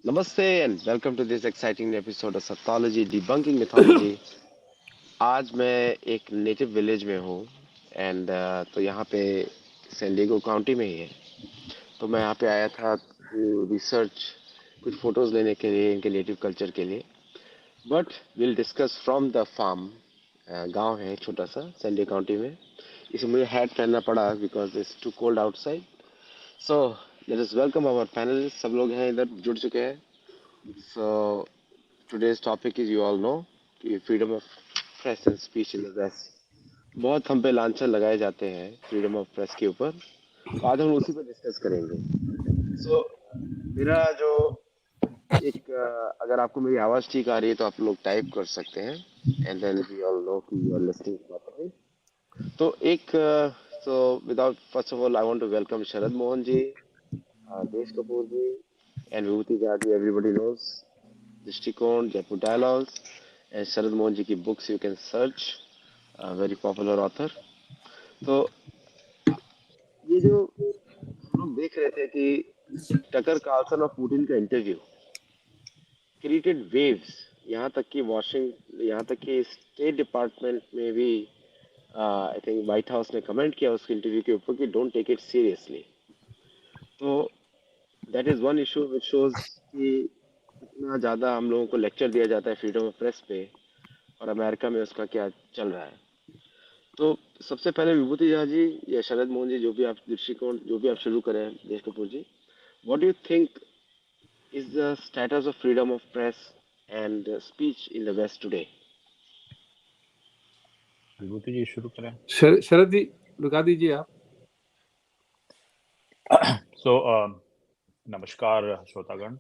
Namaste and welcome to this exciting episode of Sattology debunking mythology. आज मैं एक native village में हूँ एंड तो यहाँ पे सैन डिएगो काउंटी में ही है। तो मैं यहाँ पे आया था रिसर्च कुछ फोटोज लेने के लिए इनके नेटिव कल्चर के लिए। But will discuss from the farm. गांव है छोटा सा सैन डिएगो काउंटी में। इसमें मुझे हैट पहनना पड़ा because it's too cold outside. So let us welcome our panelist. सब लोग हैं इधर जुड़ चुके हैं। सो today's topic is you all know कि freedom of press and speech in the West। बहुत हम पे लांछन लगाए जाते हैं फ्रीडम ऑफ प्रेस के ऊपर। तो आज हम उसी पर डिस्कस करेंगे। सो मेरा जो अगर आपको मेरी आवाज ठीक आ रही है तो आप लोग टाइप कर सकते हैं and then we all know कि यू आर लिसनिंग प्रॉपर्ली। तो so without first of all I want to welcome Sharad Mohan ji, Desh Kapoor ji and Vibhuti Jha ji. Everybody knows Drishtikon, Jaipur dialogues and Sharad Mohan ji की books you can search. Very popular author. तो ये जो हम लोग देख रहे थे कि टकर कार्लसन और पुतिन का इंटरव्यू क्रिएटेड वेव्स। यहाँ तक कि स्टेट डिपार्टमेंट में भी आई थिंक व्हाइट हाउस ने कमेंट किया उसके इंटरव्यू के ऊपर कि डोंट टेक इट सीरियसली। तो that is one issue which shows कि इतना ज़्यादा हम लोगों को लेक्चर दिया जाता है फ्रीडम ऑफ प्रेस पे और अमेरिका में उसका क्या चल रहा है। तो सबसे पहले विभूति झा जी या शरद मोहन जी, जो भी आप दृष्टिकोण जो भी आप शुरू करें, Desh Kapoor ji, what do you think is the status of freedom of press and speech in the west today? Vibhuti ji शुरू करें। शरद जी लगा दीजिए आप। सो नमस्कार श्रोतागण।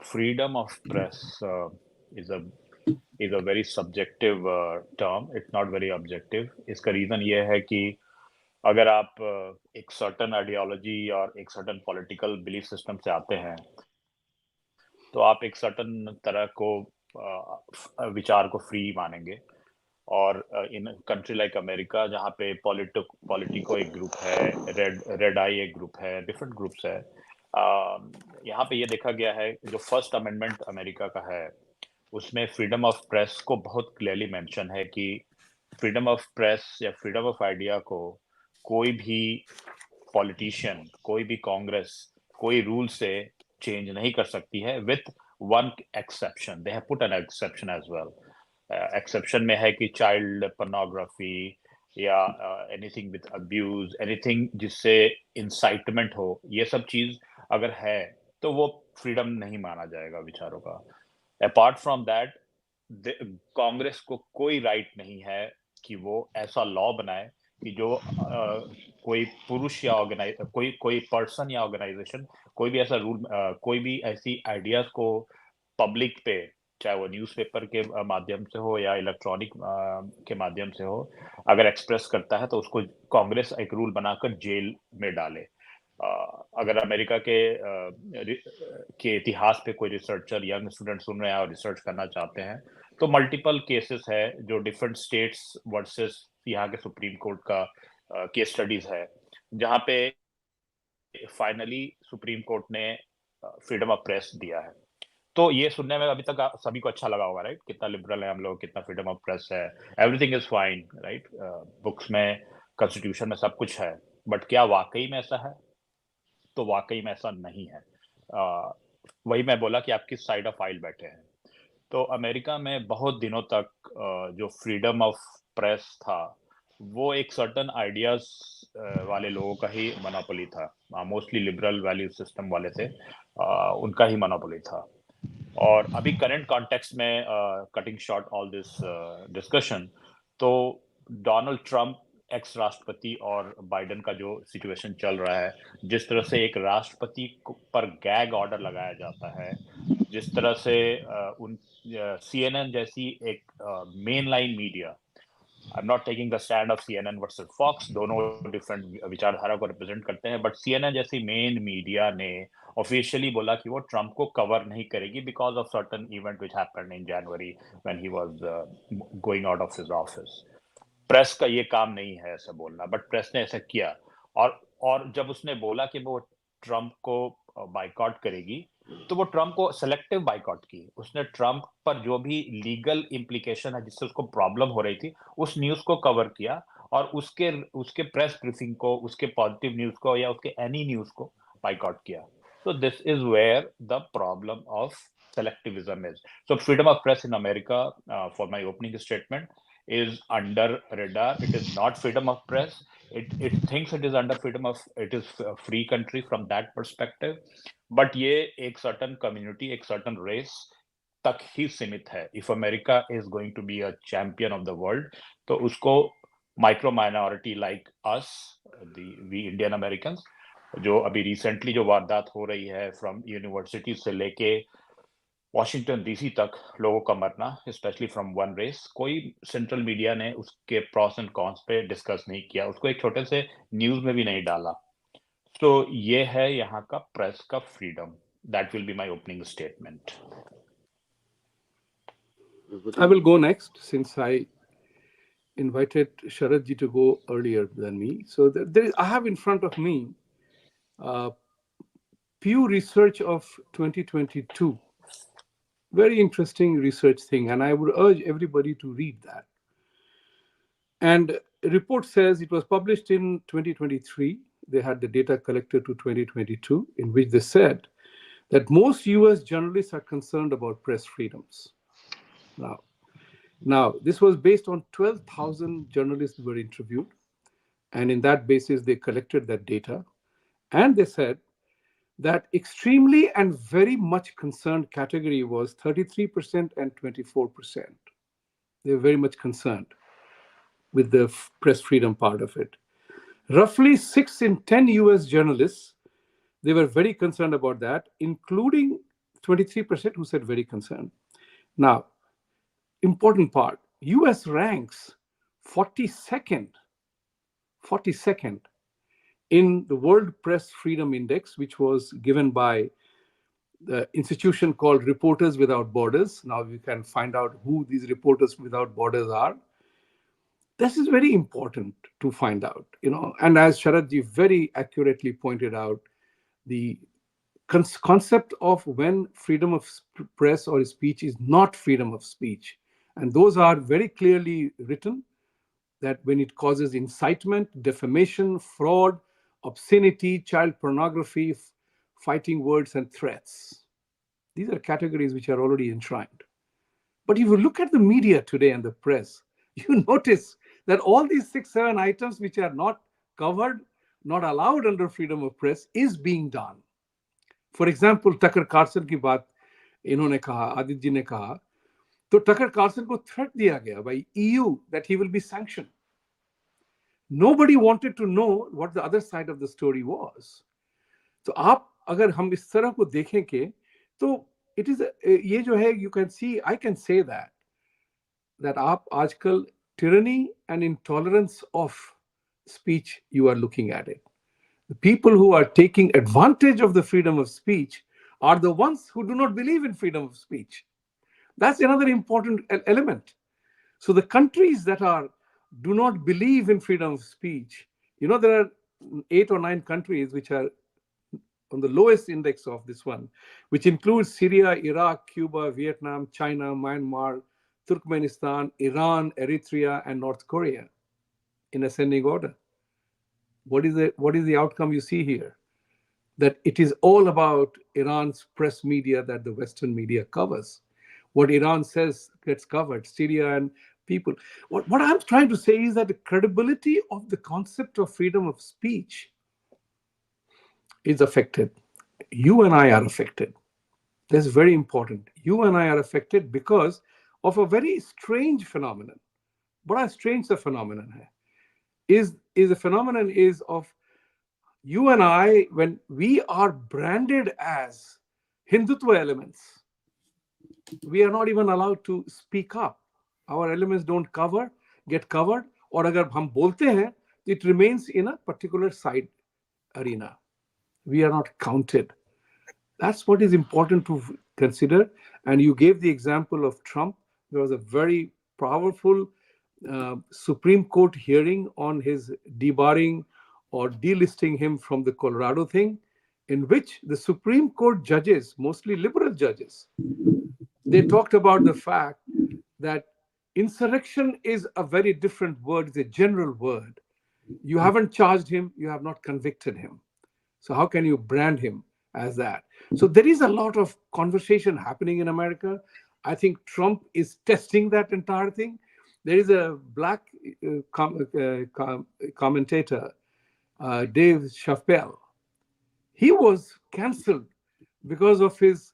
Freedom of press is a very subjective term, it's not very objective. इसका रीजन ये है कि अगर आप एक सर्टन आइडियोलॉजी और एक सर्टन पॉलिटिकल बिलीफ सिस्टम से आते हैं तो आप एक सर्टन तरह को विचार को फ्री मानेंगे। और इन कंट्री लाइक अमेरिका जहाँ पे पॉलिटिको एक ग्रुप है, रेड आई एक ग्रुप है, डिफरेंट ग्रुप्स है। यहाँ पे ये देखा गया है जो फर्स्ट अमेंडमेंट अमेरिका का है उसमें फ्रीडम ऑफ प्रेस को बहुत क्लियरली मेंशन है कि फ्रीडम ऑफ प्रेस या फ्रीडम ऑफ आइडिया को कोई भी पॉलिटिशियन, कोई भी कांग्रेस, कोई रूल से चेंज नहीं कर सकती है, with one exception. They have put an exception as well. Exception में है कि चाइल्ड पोर्नोग्राफी या एनीथिंग विद अब्यूज, एनीथिंग जिससे इंसाइटमेंट हो, ये सब चीज अगर है तो वो फ्रीडम नहीं माना जाएगा विचारों का। अपार्ट फ्रॉम दैट कांग्रेस को कोई राइट नहीं है कि वो ऐसा लॉ बनाए कि जो कोई पुरुष या कोई पर्सन या ऑर्गेनाइजेशन कोई भी ऐसा रूल, कोई भी ऐसी आइडियाज को पब्लिक पे, चाहे वो न्यूज़पेपर के माध्यम से हो या इलेक्ट्रॉनिक के माध्यम से हो, अगर एक्सप्रेस करता है तो उसको कांग्रेस एक रूल बनाकर जेल में डाले। अगर अमेरिका के इतिहास पे कोई रिसर्चर, यंग स्टूडेंट सुन रहे हैं और रिसर्च करना चाहते हैं तो मल्टीपल केसेस है जो डिफरेंट स्टेट्स वर्सेस यहाँ के सुप्रीम कोर्ट का केस स्टडीज है जहाँ पे फाइनली सुप्रीम कोर्ट ने फ्रीडम ऑफ प्रेस दिया है। तो ये सुनने में अभी तक सभी को अच्छा लगा होगा, राइट? कितना लिबरल है हम लोग, कितना फ्रीडम ऑफ प्रेस है, everything is fine, right? Books में, कॉन्स्टिट्यूशन में सब कुछ है। बट क्या वाकई में ऐसा है? तो वाकई में ऐसा नहीं है। वही मैं बोला कि आप किस साइड ऑफ आइल बैठे हैं। तो अमेरिका में बहुत दिनों तक जो फ्रीडम ऑफ प्रेस था वो एक सर्टन आइडियाज वाले लोगों का ही मोनोपोली था। मोस्टली लिबरल वैल्यू सिस्टम वाले थे, उनका ही मोनोपोली था। और अभी करंट कॉन्टेक्स्ट में, cutting short all this discussion, तो डोनाल्ड ट्रंप एक्स राष्ट्रपति और बाइडेन का जो सिचुएशन चल रहा है, जिस तरह से एक राष्ट्रपति पर गैग ऑर्डर लगाया जाता है, जिस तरह से उन CNN जैसी एक main line media, I am not taking the stand of CNN versus Fox, दोनों डिफरेंट विचारधारा को रिप्रेजेंट करते हैं, बट CNN जैसी मेन मीडिया ने ऑफिशियली बोला कि वो ट्रंप को कवर नहीं करेगी because of certain event which happened in January when he was going out of his office. Press का ये काम नहीं है ऐसा बोलना, बट प्रेस ने ऐसा किया। और जब उसने बोला कि वो ट्रंप को बाइकआउट करेगी तो वो ट्रम्प को सेलेक्टिव बाइकआउट की, उसने ट्रम्प पर जो भी लीगल इम्प्लीकेशन है जिससे उसको प्रॉब्लम हो रही थी उस न्यूज को कवर किया, और उसके उसके प्रेस ब्रीफिंग को, उसके पॉजिटिव न्यूज को या उसके एनी न्यूज को बाइकआउट किया. So this is where the problem of selectivism is. So freedom of press in America, for my opening statement, is under radar. It is not freedom of press. It thinks it is under freedom of, it is a free country from that perspective. But ये एक certain community, एक certain race तक ही सीमित है. If America is going to be a champion of the world, तो उसको micro minority like us, we Indian American, जो अभी रिसेंटली जो वारदात हो रही है फ्रॉम यूनिवर्सिटी से लेके वॉशिंगटन डीसी तक, लोगों का मरना, स्पेशली फ्रॉम वन रेस, कोई सेंट्रल मीडिया ने उसके प्रॉस एंड कॉन्स पे डिस्कस नहीं किया, उसको एक छोटे से न्यूज में भी नहीं डाला. तो ये है यहाँ का प्रेस का freedom. That will be my opening statement. I will go next since I invited Sharadji to go earlier than me. So I have in front of me Pew Research of 2022. Very interesting research thing, and I would urge everybody to read that. And a report says it was published in 2023. They had the data collected to 2022, in which they said that most US journalists are concerned about press freedoms. Now, this was based on 12,000 journalists who were interviewed. And in that basis, they collected that data. And they said that extremely and very much concerned category was 33% and 24%. They were very much concerned with the press freedom part of it. Roughly 6 in 10 US journalists, they were very concerned about that, including 23% who said very concerned. Now, important part, US ranks 42nd in the World Press Freedom Index, which was given by the institution called Reporters Without Borders. Now you can find out who these Reporters Without Borders are. This is very important to find out, and as Sharadji very accurately pointed out, the concept of when freedom of press or speech is not freedom of speech. And those are very clearly written, that when it causes incitement, defamation, fraud, obscenity, child pornography, fighting words, and threats. These are categories which are already enshrined. But if you look at the media today and the press, you notice that all these 6-7 items which are not covered, not allowed under freedom of press, is being done. For example, Tucker Carlson की बात इन्होंने कहा, आदित्य जी ने कहा, तो Tucker Carlson को threat दिया गया by EU that he will be sanctioned. Nobody wanted to know what the other side of the story was. तो आप अगर हम इस तरह को देखेंगे तो it is ये जो है, you can see, I can say that आप आजकल tyranny and intolerance of speech, you are looking at it. The people who are taking advantage of the freedom of speech are the ones who do not believe in freedom of speech. That's another important element. So the countries that do not believe in freedom of speech, there are 8 or 9 countries which are on the lowest index of this one, which includes Syria, Iraq, Cuba, Vietnam, China, Myanmar, Turkmenistan, Iran, Eritrea, and North Korea, in ascending order. What is the outcome you see here? That it is all about Iran's press media that the Western media covers. What Iran says gets covered, Syria and people. What I'm trying to say is that the credibility of the concept of freedom of speech is affected. You and I are affected. That's very important. You and I are affected because of a very strange phenomenon. Bada strange the phenomenon hai. Is the phenomenon is of you and I, when we are branded as Hindutva elements, we are not even allowed to speak up. Our elements don't get covered, or agar hum bolte hain, it remains in a particular side arena. We are not counted. That's what is important to consider. And you gave the example of Trump. There was a very powerful Supreme Court hearing on his debarring or delisting him from the Colorado thing. in which the Supreme Court judges, mostly liberal judges, they talked about the fact that insurrection is a very different word, it's a general word. You haven't charged him, you have not convicted him. So, how can you brand him as that? So, there is a lot of conversation happening in America. I think Trump is testing that entire thing. There is a black commentator, Dave Chappelle. He was cancelled because of his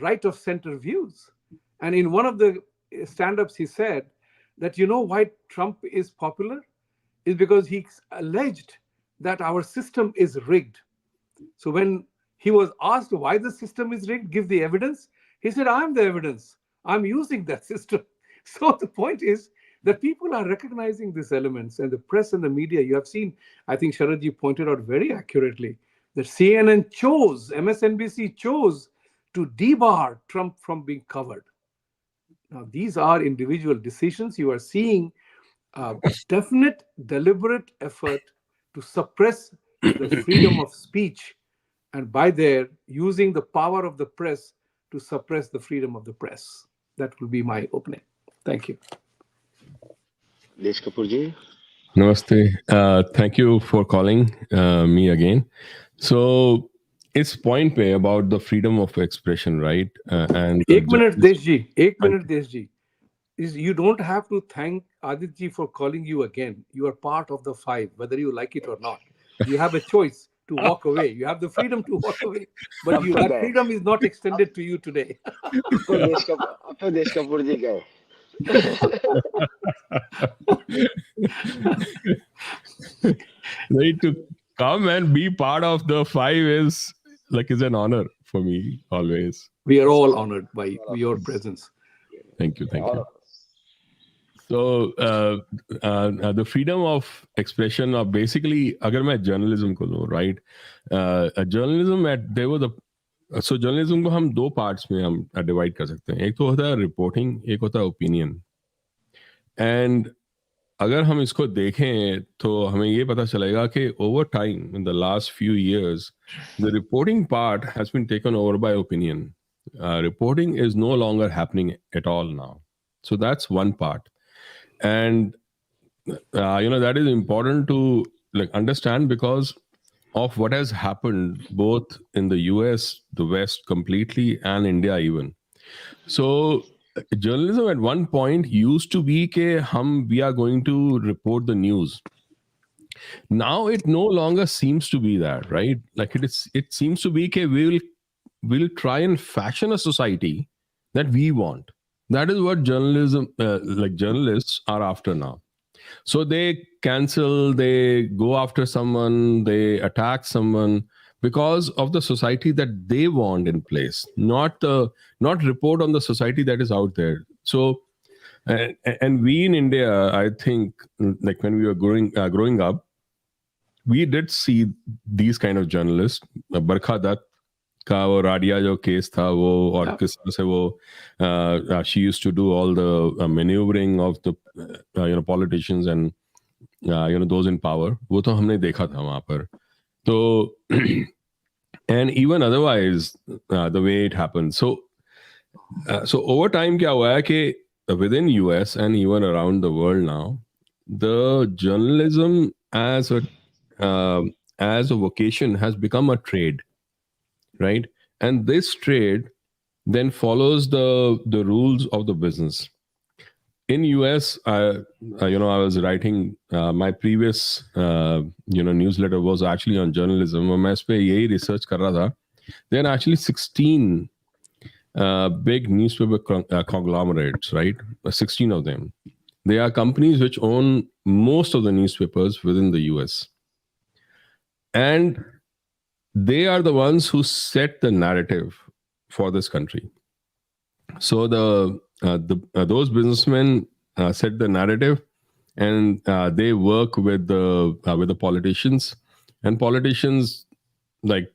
right of center views. And in one of the stand ups, he said that you know why Trump is popular? Is because he alleged that our system is rigged. So when he was asked why the system is rigged, give the evidence, he said, I'm the evidence. I'm using that system. So the point is that people are recognizing these elements, and the press and the media, you have seen, I think Sharadji pointed out very accurately, that CNN chose, MSNBC chose to debar Trump from being covered. Now, these are individual decisions. You are seeing a definite, deliberate effort to suppress the freedom of speech, and by there, using the power of the press to suppress the freedom of the press. That will be my opening. Thank you. Desh Kapoor ji. Namaste. Thank you for calling me again. So, it's point पे about the freedom of expression, right? And एक minute, Deshji. एक minute, Deshji. Is you don't have to thank Aditji for calling you again. You are part of the five, whether you like it or not. You have a choice to walk away. You have the freedom to walk away, but that freedom is not extended to you today. अब तो देश कपूर जी गए. Right, to come and be part of the five is an honor for me always. We are all honored by your presence. Thank you. So the freedom of expression of basically, अगर मैं journalism को लूँ, right? Journalism so journalism को हम दो parts में हम divide कर सकते हैं. एक तो होता है reporting, एक होता है opinion. And अगर हम इसको देखें तो हमें ये पता चलेगा कि over time, in the last few years, the reporting part has been taken over by opinion. Reporting is no longer happening at all now. So that's one part. And that is important to understand because of what has happened both in the US, the West completely, and India even. So journalism at one point used to be that we are going to report the news. Now it no longer seems to be that, right? It seems to be that we'll try and fashion a society that we want. That is what journalists are after now. So they cancel, they go after someone, they attack someone because of the society that they want in place, not report on the society that is out there. So, and we in India, I think, when we were growing up, we did see these kind of journalists. Barkha Dutt का वो राडिया जो case था वो और किस तरह से वो she used to do all the maneuvering of the politicians and those in power, वो तो हमने देखा था वहाँ पर. तो and even otherwise the way it happened. So over time क्या हुआ है कि within US and even around the world now, the journalism as a vocation has become a trade. Right, and this trade then follows the rules of the business. In US, I was writing my previous newsletter was actually on journalism. और मैं इस पे यही research कर रहा था. There are actually 16 big newspaper conglomerates, right? 16 of them. They are companies which own most of the newspapers within the US, and they are the ones who set the narrative for this country. So those businessmen set the narrative, and they work with the politicians, and politicians do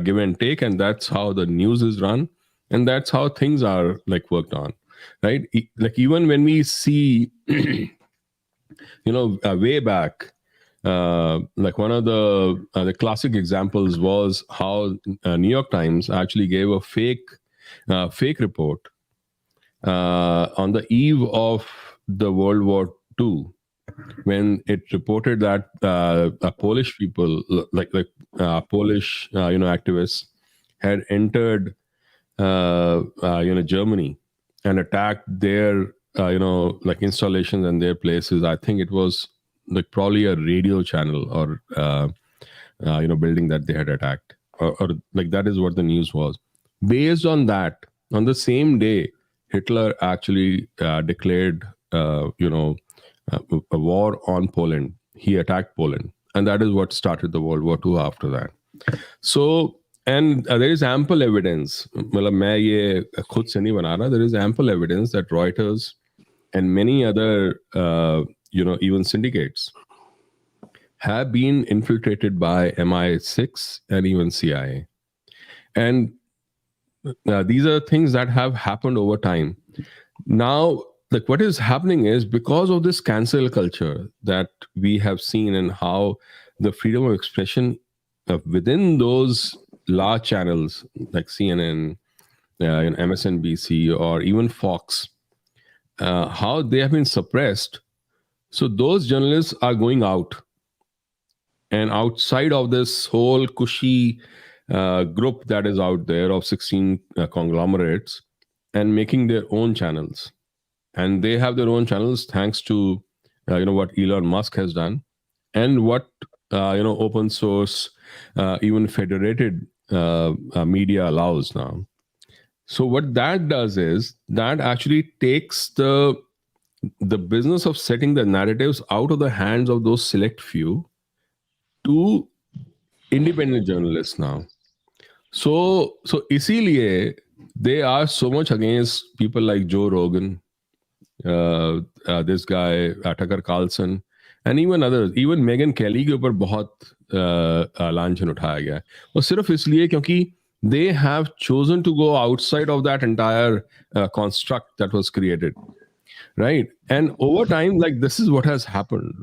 give and take, and that's how the news is run, and that's how things are worked on, right? Even when we see way back, Like one of the classic examples was how New York Times actually gave a fake report on the eve of the World War II, when it reported that Polish people, like Polish activists, had entered Germany and attacked their like installations and their places. I think it was like probably a radio channel or building that they had attacked, or like that is what the news was. Based on that, on the same day, Hitler actually declared a war on Poland. He attacked Poland, and that is what started the World War II after that. So, and there is ample evidence. मतलब मैं ये खुद से नहीं बना रहा. There is ample evidence that Reuters and many other even syndicates have been infiltrated by MI6 and even CIA. And these are things that have happened over time. Now, like what is happening is because of this cancel culture that we have seen and how the freedom of expression within those large channels like CNN, MSNBC, or even Fox, how they have been suppressed. So those journalists are going out. And outside of this whole cushy group that is out there of 16 conglomerates and making their own channels. And they have their own channels thanks to what Elon Musk has done and what open source, even federated media allows now. So what that does is that actually takes the business of setting the narratives out of the hands of those select few to independent journalists now. So इसीलिए they are so much against people like Joe Rogan, this guy Tucker Carlson, and even others. Even Meghan Kelly के ऊपर बहुत लांछन उठाया गया है. वो सिर्फ इसलिए क्योंकि they have chosen to go outside of that entire construct that was created, right? And over time, like this is what has happened.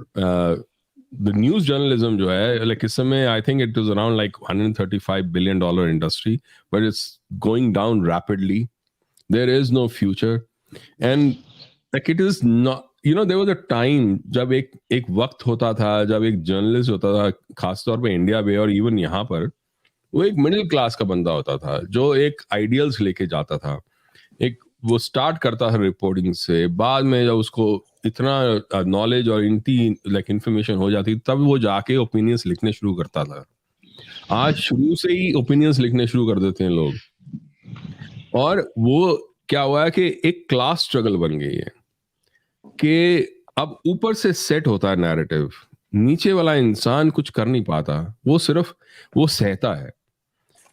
The news journalism जो है, like इस समय I think it was around like $135 billion industry, but it's going down rapidly. There is no future, and like it is not. There was a time जब एक वक्त होता था जब एक जर्नलिस्ट होता था, खासतौर पे इंडिया में और इवन यहाँ पर, वो एक मिडिल क्लास का बंदा होता था जो एक आइडियल्स लेके जाता था. एक वो स्टार्ट करता था रिपोर्टिंग से, बाद में जब उसको इतना नॉलेज और लाइक इंफॉर्मेशन हो जाती तब वो जाके ओपिनियंस लिखने शुरू करता था. आज शुरू से ही ओपिनियंस लिखने शुरू कर देते हैं लोग, और वो क्या हुआ है कि एक क्लास स्ट्रगल बन गई है कि अब ऊपर से सेट होता है नैरेटिव, नीचे वाला इंसान कुछ कर नहीं पाता, वो सिर्फ वो सहता है.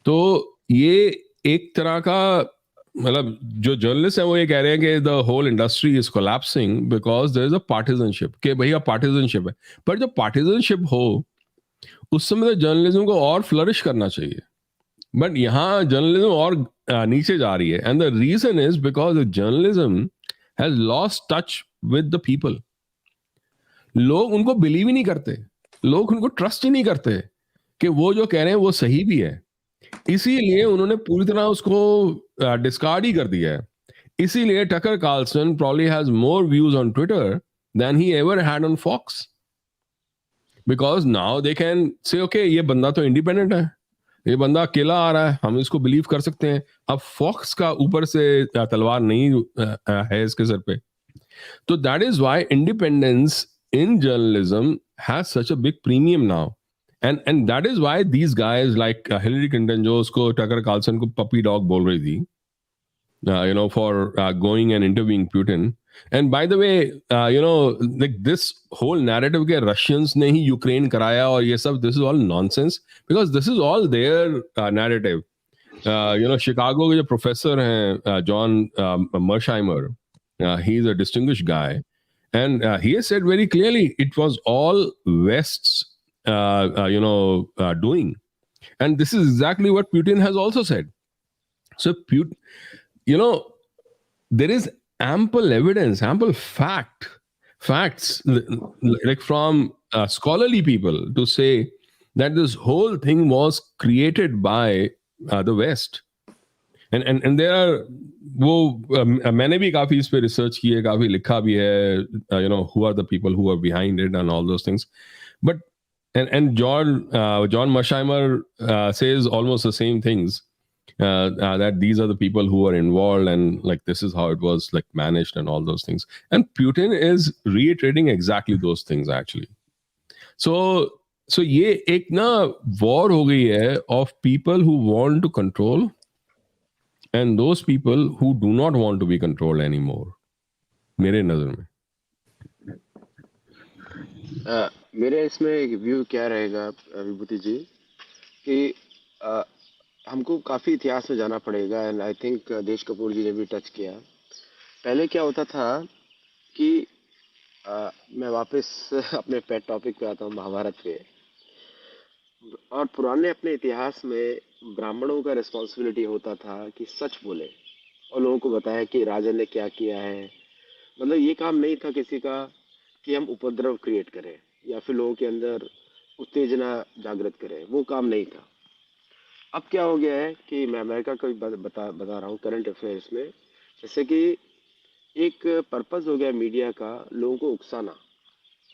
तो ये एक तरह का मतलब जो जर्नलिस्ट है वो ये कह रहे हैं कि the whole industry is collapsing because there is a partisanship, कि भैया पार्टिजनशिप है. पर जब पार्टिजनशिप हो उस समय तो जर्नलिज्म को और फ्लरिश करना चाहिए, बट यहाँ जर्नलिज्म और नीचे जा रही है. And the reason is because journalism has lost touch with the people. लोग उनको बिलीव ही नहीं करते, लोग उनको ट्रस्ट ही नहीं करते कि वो जो कह रहे हैं वो सही भी है. इसीलिए उन्होंने पूरी तरह उसको डिस्कार्ड ही कर दिया है. इसीलिए Tucker Carlson probably has more views on Twitter than he ever had on Fox, because now they can say okay ये बंदा तो इंडिपेंडेंट है, ये बंदा अकेला आ रहा है, हम इसको बिलीव कर सकते हैं. अब फॉक्स का ऊपर से तलवार नहीं है इसके सर पे. तो that is why independence in journalism has such a big premium now, and that is why these guys like Hillary Clinton, जो उसको टकर कार्लसन को puppy dog बोल रही थी, for going and interviewing Putin. And by the way, like this whole narrative के Russians ने ही Ukraine कराया और ये सब, this is all nonsense, because this is all their narrative. Chicago के जो प्रोफेसर हैं John मर्शाइमर, he is a distinguished guy. And he has said very clearly, it was all West's, doing. And this is exactly what Putin has also said. So, there is ample evidence, ample facts, like from scholarly people to say that this whole thing was created by the West. And there are वो मैंने भी काफी इस पे research की है, काफी लिखा भी है, who are the people who are behind it and all those things. But and John Mearsheimer says almost the same things, that these are the people who are involved and like this is how it was like managed and all those things. And Putin is reiterating exactly those things actually. So ये एक ना war हो गई है of people who want to control and those people who do not want to be controlled anymore, मेरे नजर में. मेरे इसमें एक व्यू क्या रहेगा विभूति जी कि अ, हमको काफी इतिहास में जाना पड़ेगा एंड आई थिंक देश कपूर जी ने भी टच किया. पहले क्या होता था कि मैं वापस अपने पेट टॉपिक पे आता हूँ, महाभारत पे. और पुराने अपने इतिहास में ब्राह्मणों का रिस्पॉन्सिबिलिटी होता था कि सच बोले और लोगों को बताया कि राजा ने क्या किया है. मतलब ये काम नहीं था किसी का कि हम उपद्रव क्रिएट करें या फिर लोगों के अंदर उत्तेजना जागृत करें, वो काम नहीं था. अब क्या हो गया है कि मैं अमेरिका का भी बता रहा हूँ करंट अफेयर्स में, जैसे कि एक पर्पस हो गया मीडिया का लोगों को उकसाना.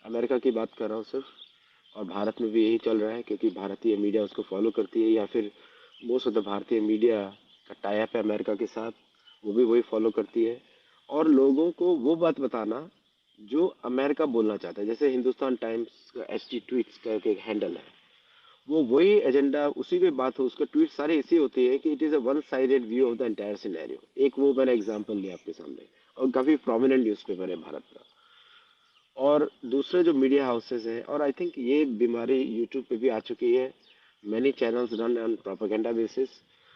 अमेरिका की बात कर रहा हूँ सिर्फ, और भारत में भी यही चल रहा है क्योंकि भारतीय मीडिया उसको फॉलो करती है या फिर मोस्ट ऑफ द भारतीय मीडिया का टाई अप है अमेरिका के साथ, वो भी वही फॉलो करती है. और लोगों को वो बात बताना जो अमेरिका बोलना चाहता है. जैसे हिंदुस्तान टाइम्स का HT ट्वीट्स का एक हैंडल है, वो वही एजेंडा उसी पे बात हो, उसका ट्वीट सारे इसी होती है कि it is a one sided view of the entire scenario. एक वो मैंने एग्जांपल लिया आपके सामने, और काफी प्रोमिनेंट न्यूज़पेपर है भारत का. और दूसरे जो मीडिया हाउसेस हैं, और आई थिंक ये बीमारी यूट्यूब पे भी आ चुकी है, many channels run on propaganda basis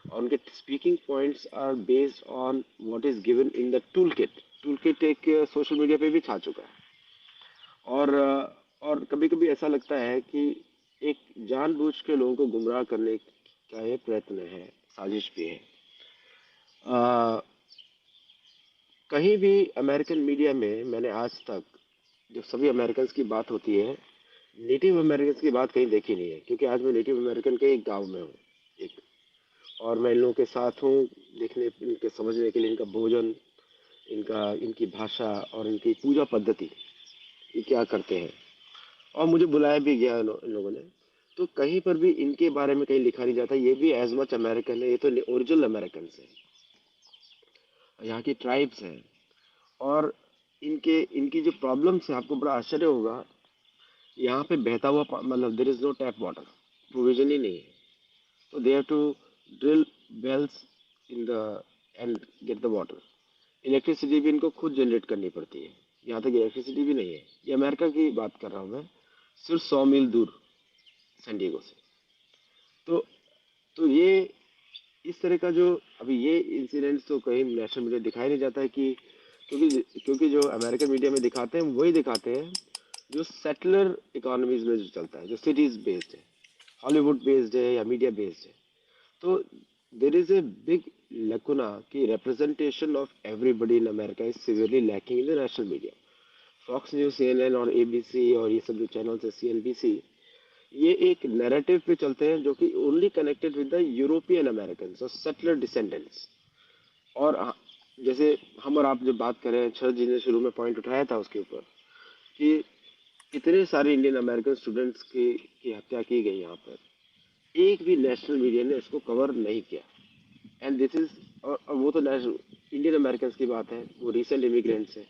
और उनके speaking points are based on what is given in the toolkit एक सोशल मीडिया पे भी छा चुका है. और कभी कभी ऐसा लगता है कि एक जानबूझ के लोगों को गुमराह करने का ये प्रयत्न है, साजिश भी है. अ, कहीं भी अमेरिकन मीडिया में मैंने आज तक जब सभी अमेरिकन की बात होती है, नेटिव अमेरिकन की बात कहीं देखी नहीं है. क्योंकि आज मैं नेटिव अमेरिकन के एक गांव में हूँ एक, और मैं इन लोगों के साथ हूँ देखने, इनके समझने के लिए, इनका भोजन, इनकी भाषा और इनकी पूजा पद्धति, ये क्या करते हैं. और मुझे बुलाया भी गया इन लोगों ने. तो कहीं पर भी इनके बारे में कहीं लिखा नहीं जाता ये भी एज मच अमेरिकन है, ये तो ओरिजिनल अमेरिकन है, यहाँ की ट्राइब्स हैं. और इनकी जो प्रॉब्लम्स है, आपको बड़ा आश्चर्य होगा, यहाँ पे बहता हुआ मतलब there is no tap water, provision ही नहीं है. तो they have to drill wells in the end get the water. Electricity भी इनको खुद जनरेट करनी पड़ती है, यहाँ तक इलेक्ट्रिसिटी भी नहीं है. ये अमेरिका की बात कर रहा हूँ मैं, सिर्फ 100 मील दूर सैन डिएगो से. तो तो ये इस तरह का जो अभी ये इंसिडेंट्स तो कहीं नेशनल मीडिया दिखाई नहीं जाता है कि क्योंकि जो अमेरिकन मीडिया में दिखाते हैं वही दिखाते हैं जो सेटलर इकोनॉमीज में जो चलता है, जो सिटीज बेस्ड है, हॉलीवुड बेस्ड है या मीडिया बेस्ड है. तो there is a big lacuna कि representation of everybody in America is severely lacking in the national media. Fox News, CNN और ABC और ये सब जो चैनल्स है, CNBC, ये एक नैरेटिव पे चलते हैं जो कि only connected with the European American और सेटलर डिसेंडेंट्स. और जैसे हम और आप जब बात कर रहे हैं, शरद जी ने शुरू में पॉइंट उठाया था उसके ऊपर कि इतने सारे इंडियन अमेरिकन स्टूडेंट्स की हत्या की गई यहाँ पर, एक भी नेशनल मीडिया ने इसको कवर नहीं किया. एंड दिस इज, और वो तो नेशनल इंडियन अमेरिकन की बात है, वो रिसेंट इमिग्रेंट्स है.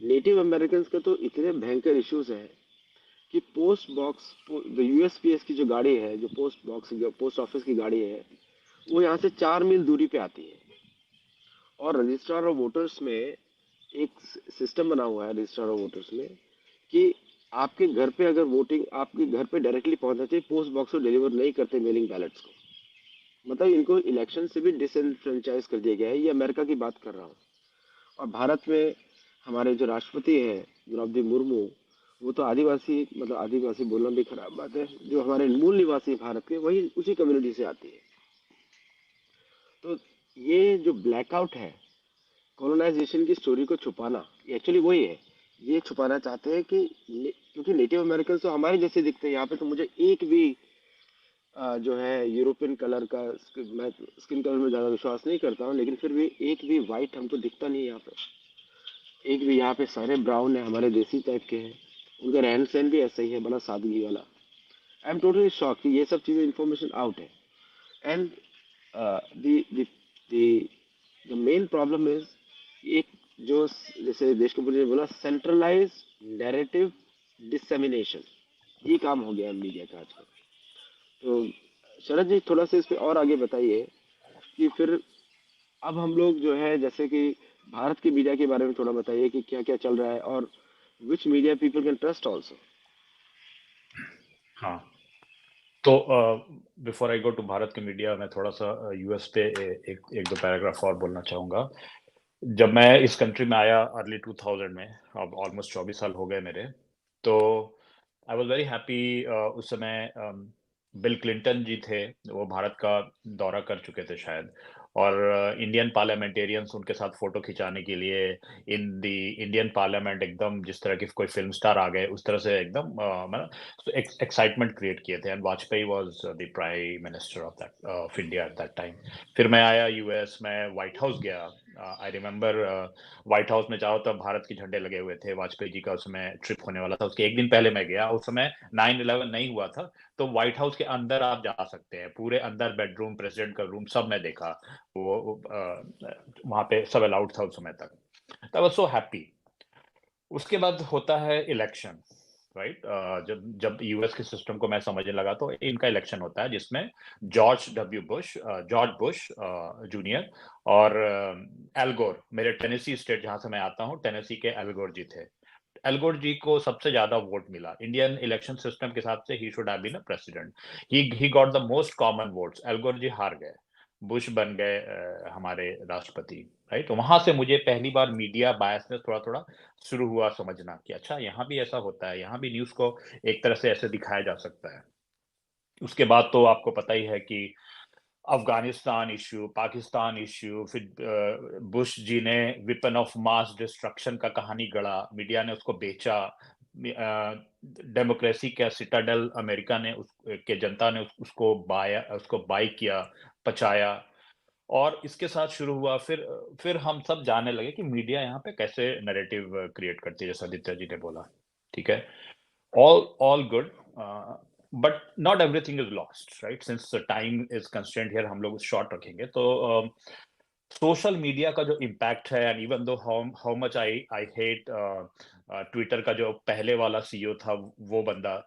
नेटिव अमेरिकन का तो इतने भयंकर इश्यूज हैं कि पोस्ट बॉक्स, जो USPS की जो गाड़ी है, जो पोस्ट ऑफिस की गाड़ी है, वो यहाँ से 4 मील दूरी पे आती है. और रजिस्ट्रार ऑफ वोटर्स में एक सिस्टम बना हुआ है, रजिस्ट्रार ऑफ वोटर्स में, कि आपके घर पे अगर वोटिंग आपके घर पे डायरेक्टली पहुंचना चाहिए, पोस्ट बॉक्स को डिलीवर नहीं करते मेलिंग बैलेट्स को. मतलब इनको इलेक्शन से भी डिसएनफ्रेंचाइज कर दिया गया है. ये अमेरिका की बात कर रहा हूँ. और भारत में हमारे जो राष्ट्रपति हैं द्रौपदी मुर्मू, वो तो आदिवासी, मतलब आदिवासी बोलना भी खराब बात है, जो हमारे मूल निवासी भारत के, वही उसी कम्युनिटी से आती है. तो ये जो ब्लैकआउट है, कॉलोनाइजेशन की स्टोरी को छुपाना, ये एक्चुअली वही है. ये छुपाना चाहते हैं कि क्योंकि नेटिव अमेरिकन तो हमारे जैसे दिखते हैं यहाँ पे, तो मुझे एक भी जो है यूरोपियन कलर का, मैं स्किन कलर में ज्यादा विश्वास नहीं करता हूँ, लेकिन फिर भी एक भी वाइट हमको दिखता नहीं है यहाँ पे। एक भी यहाँ पे सारे ब्राउन है, हमारे देसी टाइप के हैं। उनका रहन सहन भी ऐसा ही है, बड़ा सादगी वाला। आई एम टोटली शॉक कि ये सब चीजें इंफॉर्मेशन आउट है। And the the main problem is एक जो जैसे देश कपूर जी ने बोला, सेंट्रलाइज नैरेटिव डिसेमिनेशन, ये काम हो गया है मीडिया का आजकल। तो शरद जी थोड़ा सा इस पे और आगे बताइए कि फिर अब हम लोग जो है, जैसे कि भारत की मीडिया के बारे में थोड़ा बताइए कि क्या क्या चल रहा है, और which media people can trust also. हाँ, तो before I go to Bharat की मीडिया, मैं थोड़ा सा यूएस पे एक दो पैराग्राफ और बोलना चाहूँगा। जब मैं इस कंट्री में आया अर्ली 2000 में, अब ऑलमोस्ट 24 साल हो गए मेरे, तो आई वाज वेरी हैप्पी। उस समय बिल क्लिंटन जी थे, वो भारत का दौरा कर चुके थे शायद, और इंडियन पार्लियामेंटेरियंस उनके साथ फोटो खिंचाने के लिए इन द इंडियन पार्लियामेंट एकदम जिस तरह की कोई फिल्म स्टार आ गए उस तरह से एकदम मतलब एक्साइटमेंट क्रिएट किए थे। And Vajpayee was the prime minister of India at that time. फिर मैं आया यूएस, मैं व्हाइट हाउस गया। आई रिमेम्बर व्हाइट हाउस में जाओ तब भारत के झंडे लगे हुए थे। वाजपेयी जी का उस समय ट्रिप होने वाला था, उसके एक दिन पहले मैं गया। उस समय 9/11 नहीं हुआ था, तो व्हाइट हाउस के अंदर आप जा सकते हैं, पूरे अंदर बेडरूम, प्रेसिडेंट का रूम सब मैं देखा। वो वहां पे सब अलाउड था उस समय तक। I was so happy. उसके बाद होता है इलेक्शन, राइट। जब जब यूएस के सिस्टम को मैं समझने लगा तो इनका इलेक्शन होता है जिसमें जॉर्ज बुश जूनियर और एल गोर, मेरे टेनेसी स्टेट जहां से मैं आता हूँ, टेनेसी के एल गोर जी थे। एल गोर जी को सबसे ज्यादा वोट मिला इंडियन इलेक्शन सिस्टम के हिसाब से। He should have been a president. He got the most common votes. Al Gore ji हार गए, बुश बन गए हमारे राष्ट्रपति, राइट। तो वहां से मुझे पहली बार मीडिया बायसनेस थोड़ा थोड़ा शुरू हुआ समझना कि अच्छा यहाँ भी ऐसा होता है, यहाँ भी न्यूज को एक तरह से ऐसे दिखाया जा सकता है। उसके बाद तो आपको पता ही है कि अफगानिस्तान इश्यू, पाकिस्तान इश्यू, फिर बुश जी ने वेपन ऑफ मास डिस्ट्रक्शन का कहानी गढ़ा, मीडिया ने उसको बेचा। डेमोक्रेसी का सिटाडेल अमेरिका ने के जनता ने उसको बाय किया, पचाया। और इसके साथ शुरू हुआ फिर हम सब जानने लगे कि मीडिया यहाँ पे कैसे नैरेटिव क्रिएट करती है, जैसा आदित्य जी ने बोला। ठीक है, all good, but not everything is lost, right? Since the time is constrained here, हम लोग शॉर्ट रखेंगे। तो सोशल मीडिया का जो इम्पैक्ट है, and even though how much I hate Twitter का जो पहले वाला सीईओ था, वो बंदा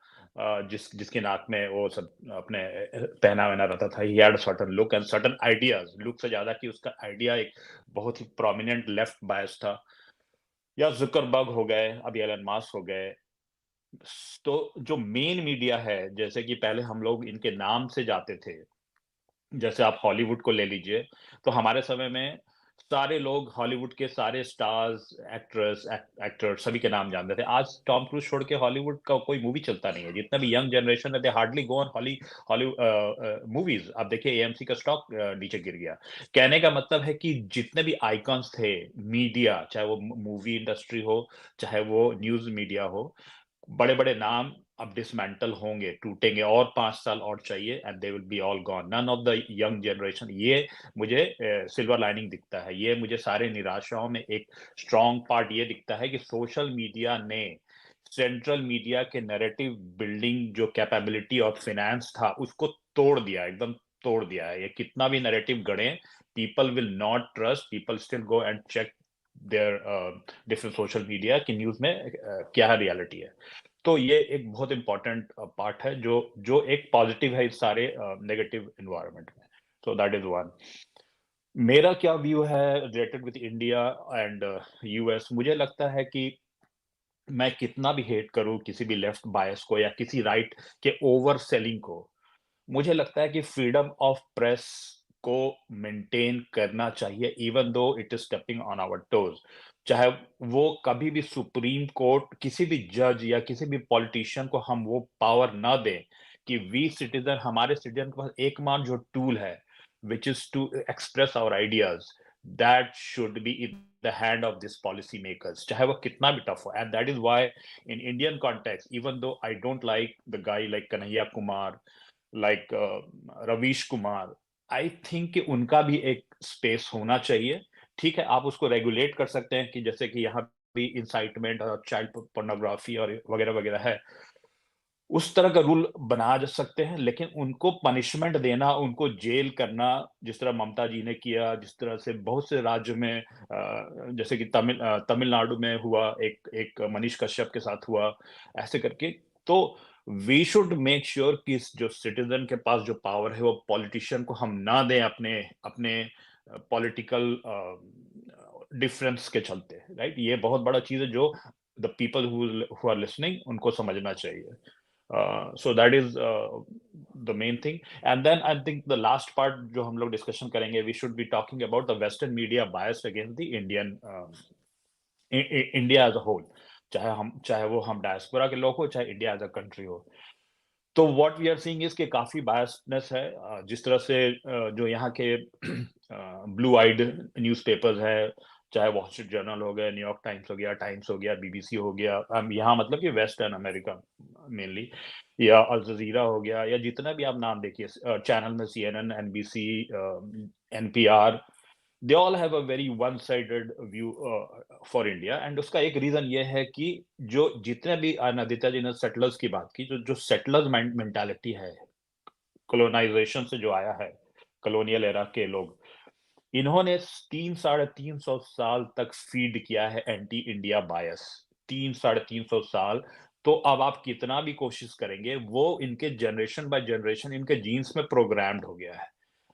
जिसके नाक में वो सब अपने पहना वहना रहता था, he had certain look and certain ideas, look से ज्यादा कि उसका आइडिया एक बहुत ही प्रोमिनेंट लेफ्ट बायस था। या जुकरबर्ग हो गए, अब एलन मास्क हो गए। तो जो मेन मीडिया है, जैसे कि पहले हम लोग इनके नाम से जाते थे, जैसे आप हॉलीवुड को ले लीजिए, तो हमारे समय में सारे लोग हॉलीवुड के सारे स्टार्स, एक्टर सभी के नाम जानते थे। आज टॉम क्रूज छोड़ के हॉलीवुड का कोई मूवी चलता नहीं है। जितना भी यंग जनरेशन है, they hardly go on Hollywood movies. आप देखिए एएमसी का स्टॉक नीचे गिर गया। कहने का मतलब है कि जितने भी आइकॉन्स थे मीडिया, चाहे वो मूवी इंडस्ट्री हो, चाहे वो न्यूज मीडिया हो, बड़े बड़े नाम अब डिसमेंटल होंगे, टूटेंगे, और 5 साल और चाहिए and they will be all gone, none of the young generation. ये मुझे सिल्वर लाइनिंग दिखता है। ये मुझे सारे निराशाओं में एक स्ट्रॉन्ग पार्ट ये दिखता है कि सोशल मीडिया ने सेंट्रल मीडिया के नैरेटिव बिल्डिंग जो कैपेबिलिटी और फिनेंस था उसको तोड़ दिया, एकदम तोड़ दिया है। ये कितना भी नैरेटिव गढ़े, people will not trust, people still go and check their different social media की न्यूज में क्या रियलिटी है। तो ये एक बहुत इंपॉर्टेंट पार्ट है जो जो एक पॉजिटिव है इस सारे नेगेटिव एनवायरनमेंट में। तो दैट इज वन। मेरा क्या व्यू है related with India and US. मुझे लगता है कि मैं कितना भी हेट करूं किसी भी लेफ्ट बायस को या किसी राइट के ओवर सेलिंग को, मुझे लगता है कि फ्रीडम ऑफ प्रेस को मेंटेन करना चाहिए, even though it is stepping on our toes. चाहे वो कभी भी सुप्रीम कोर्ट, किसी भी जज या किसी भी पॉलिटिशियन को हम वो पावर ना दें कि वी सिटीजन, हमारे सिटीजन के पास एकमात्र जो टूल है which is to express our ideas, that should be in the hand of these policy makers, चाहे वो कितना भी tough हो. And that is why in Indian context, even though I don't like the guy like Kanhaiya Kumar, like Ravish Kumar, I think कि उनका भी एक space होना चाहिए. ठीक है, आप उसको regulate कर सकते हैं कि जैसे कि यहाँ भी incitement और child pornography और वगैरह वगैरह है, उस तरह का रूल बना जा सकते हैं, लेकिन उनको पनिशमेंट देना, उनको जेल करना, जिस तरह ममता जी ने किया, जिस तरह से बहुत से राज्य में जैसे कि तमिलनाडु में हुआ, एक मनीष कश्यप के साथ हुआ, ऐसे करके. तो वी शुड मेक श्योर कि जो सिटीजन के पास जो पावर है वो पॉलिटिशियन को हम ना दें अपने पॉलिटिकल डिफरेंस के चलते, राइट. ये बहुत बड़ा चीज है जो the people who are listening उनको समझना चाहिए. So that is the main thing. And then I think the last part जो हम लोग discussion करेंगे, we should be talking about the Western media bias against the Indian India as a whole. चाहे वो हम diaspora के लोग हो, चाहे India as a country हो. तो what we are seeing is कि काफी biasness है, जिस तरह से जो यहाँ के blue eyed newspapers है, चाहे वॉल स्ट्रीट जर्नल हो गया, न्यूयॉर्क टाइम्स हो गया, टाइम्स हो गया, बीबीसी हो गया, यहाँ मतलब कि वेस्टर्न अमेरिका मेनली, या अल जजीरा हो गया, या जितना भी आप नाम देखिए चैनल में, CNN, NBC, NPR, they all have a very one sided view for India. And उसका एक रीजन ये है कि जो जितने भी आदित्य जी ने सेटलर्स की बात की, जो सेटलर्स मेंटालिटी है, कॉलोनाइजेशन से जो आया है, कॉलोनियल एरा के लोग, इन्होंने 300-350 साल तक फीड किया है एंटी इंडिया बायस. 300-350 साल. तो अब आप कितना भी कोशिश करेंगे, वो इनके जनरेशन बाय जनरेशन इनके जीन्स में प्रोग्राम्ड हो गया है.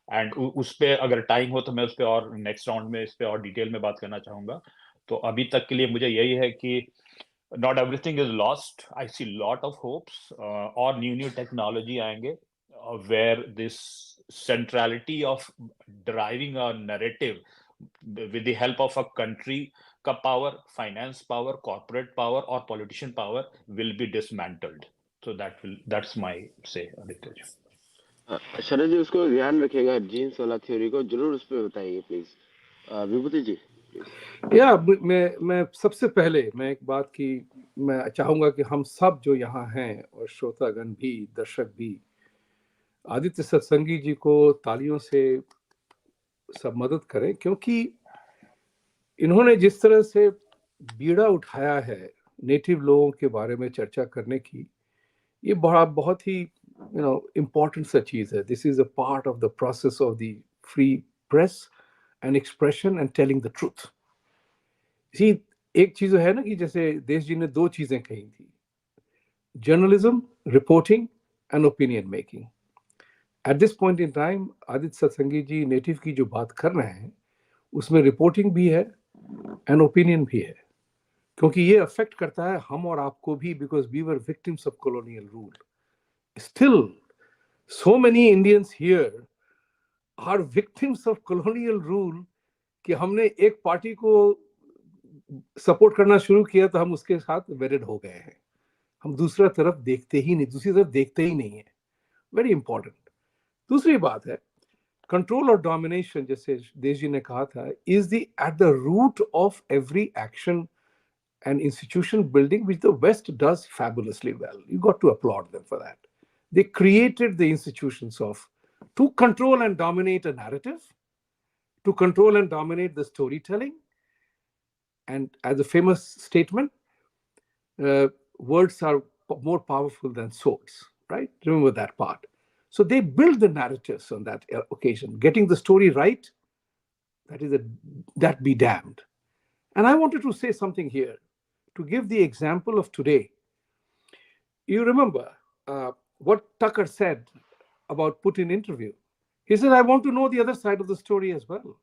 एंड उस पे अगर टाइम हो तो मैं उस पे और नेक्स्ट राउंड में इस पे और डिटेल में बात करना चाहूंगा. तो अभी तक के लिए मुझे यही है कि not everything is lost. I see lot of hopes, और new technology आएंगे, where this centrality of driving a narrative with the help of a country का power, finance power, corporate power और politician power will be dismantled. So that's my say, Aditya ji. शरद जी उसको ध्यान रखिएगा, jeans वाला theory को जरूर उस पर बताइए प्लीज. Vibhuti ji please. या मैं सबसे पहले मैं एक बात की मैं चाहूंगा कि हम सब जो यहाँ हैं और श्रोतागण भी, दर्शक भी, आदित्य सत्संगी जी को तालियों से सब मदद करें, क्योंकि इन्होंने जिस तरह से बीड़ा उठाया है नेटिव लोगों के बारे में चर्चा करने की, ये बहुत ही इम्पोर्टेंट सा चीज है. This is a part of the process of the free press and expression and telling the truth. जी, एक चीज है ना कि जैसे देश जी ने दो चीजें कही थी, journalism, reporting and opinion making. At this point in time Aditya Satsangi ji native की जो बात कर रहे हैं उसमें रिपोर्टिंग भी है एंड ओपिनियन भी है, क्योंकि ये अफेक्ट करता है हम और आपको भी, because we were victims of colonial rule. Still so many Indians here are victims of colonial rule कि हमने एक पार्टी को सपोर्ट करना शुरू किया तो हम उसके साथ वेडेड हो गए हैं. हम दूसरी तरफ देखते ही नहीं है. Very important. दूसरी बात है कंट्रोल और डोमिनेशन, जैसे देश जी ने कहा था, is the at the root of every action and institution building, which the West does fabulously well. You got to applaud them for that. They created the institutions to control and dominate a narrative, to control and dominate the storytelling. And as a famous statement, words are more powerful than swords, right? Remember that part. So they build the narratives on that occasion. Getting the story right, that be damned. And I wanted to say something here, to give the example of today. You remember what Tucker said about Putin interview. He said, I want to know the other side of the story as well.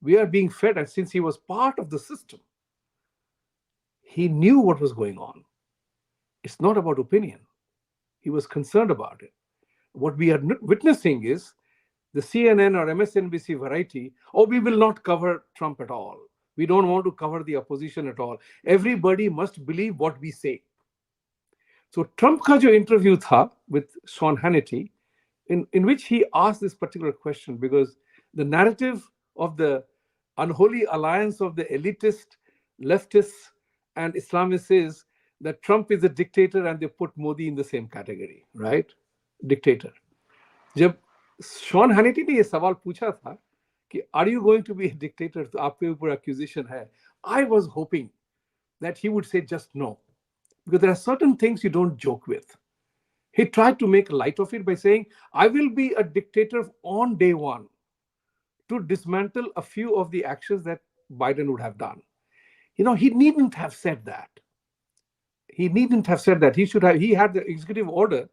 We are being fed, and since he was part of the system, he knew what was going on. It's not about opinion. He was concerned about it. What we are witnessing is the CNN or MSNBC variety, we will not cover Trump at all. We don't want to cover the opposition at all. Everybody must believe what we say. So Trump ka jo interview tha with Sean Hannity, in which he asked this particular question, because the narrative of the unholy alliance of the elitist, leftists, and Islamists says that Trump is a dictator and they put Modi in the same category, right? Dictator. जब Sean Hannity ने ये सवाल पूछा था कि are you going to be a dictator, तो आपके ऊपर एक्यूजेशन है, I was hoping that he would say just no, because there are certain things you don't joke with. He tried to make light of it by saying, I will be a dictator on day one, to dismantle a few of the actions that Biden would have done. You know, he needn't have said that. He needn't have said that. He had the executive order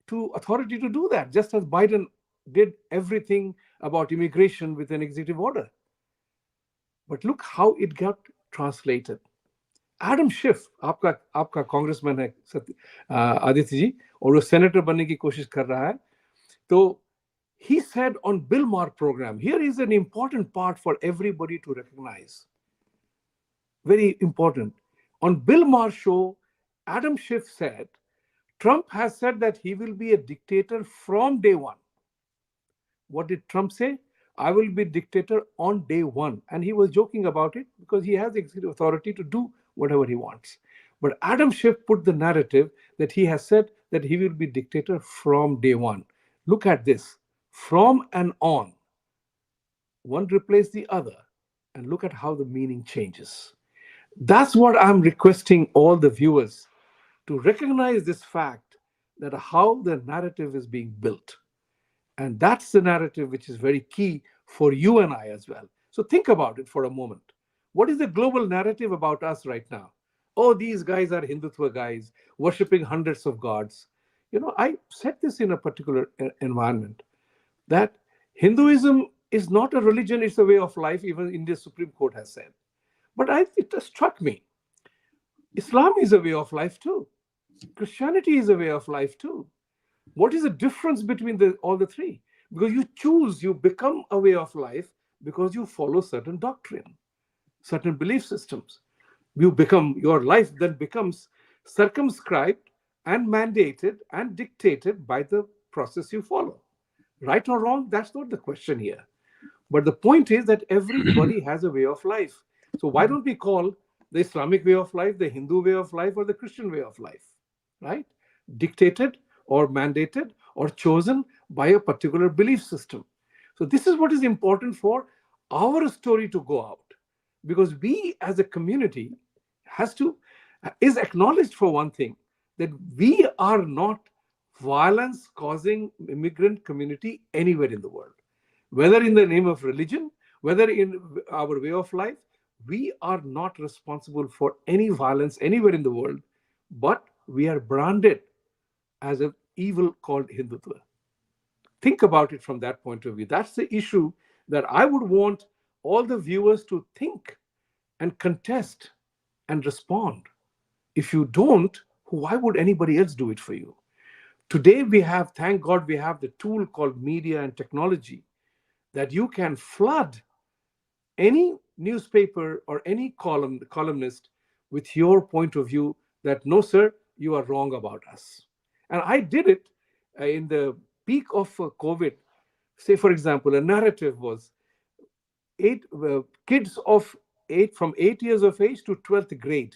to authority to do that, just as Biden did everything about immigration with an executive order. But look how it got translated. Adam Schiff, आपका congressman है आदित्य जी, और वो senator बनने की कोशिश कर रहा है. तो he said on Bill Maher program, here is an important part for everybody to recognize. Very important. On Bill Maher show, Adam Schiff said, Trump has said that he will be a dictator from day one. What did Trump say? I will be dictator on day one. And he was joking about it because he has executive authority to do whatever he wants. But Adam Schiff put the narrative that he has said that he will be dictator from day one. Look at this. From and on. One replaced the other. And look at how the meaning changes. That's what I'm requesting all the viewers to recognize, this fact that how the narrative is being built. And that's the narrative which is very key for you and I as well. So think about it for a moment. What is the global narrative about us right now? Oh, these guys are Hindutva guys, worshipping hundreds of gods. You know, I said this in a particular environment, that Hinduism is not a religion, it's a way of life, even India's Supreme Court has said. But it struck me. Islam is a way of life too. Christianity is a way of life too. What is the difference between all the three? Because you choose, you become a way of life because you follow certain doctrine, certain belief systems. Your life then becomes circumscribed and mandated and dictated by the process you follow. Right or wrong, that's not the question here. But the point is that everybody has a way of life. So why don't we call the Islamic way of life, the Hindu way of life, or the Christian way of life, right? Dictated or mandated or chosen by a particular belief system. So this is what is important for our story to go out, because we as a community is acknowledged for one thing, that we are not violence causing immigrant community anywhere in the world, whether in the name of religion, whether in our way of life. We are not responsible for any violence anywhere in the world, but we are branded as an evil called Hindutva. Think about it from that point of view. That's the issue that I would want all the viewers to think and contest and respond. If you don't, why would anybody else do it for you? Today thank God, we have the tool called media and technology, that you can flood any newspaper or any columnist with your point of view that, no, sir, you are wrong about us. And I did it in the peak of COVID. Say, for example, a narrative was kids from 8 years of age to 12th grade.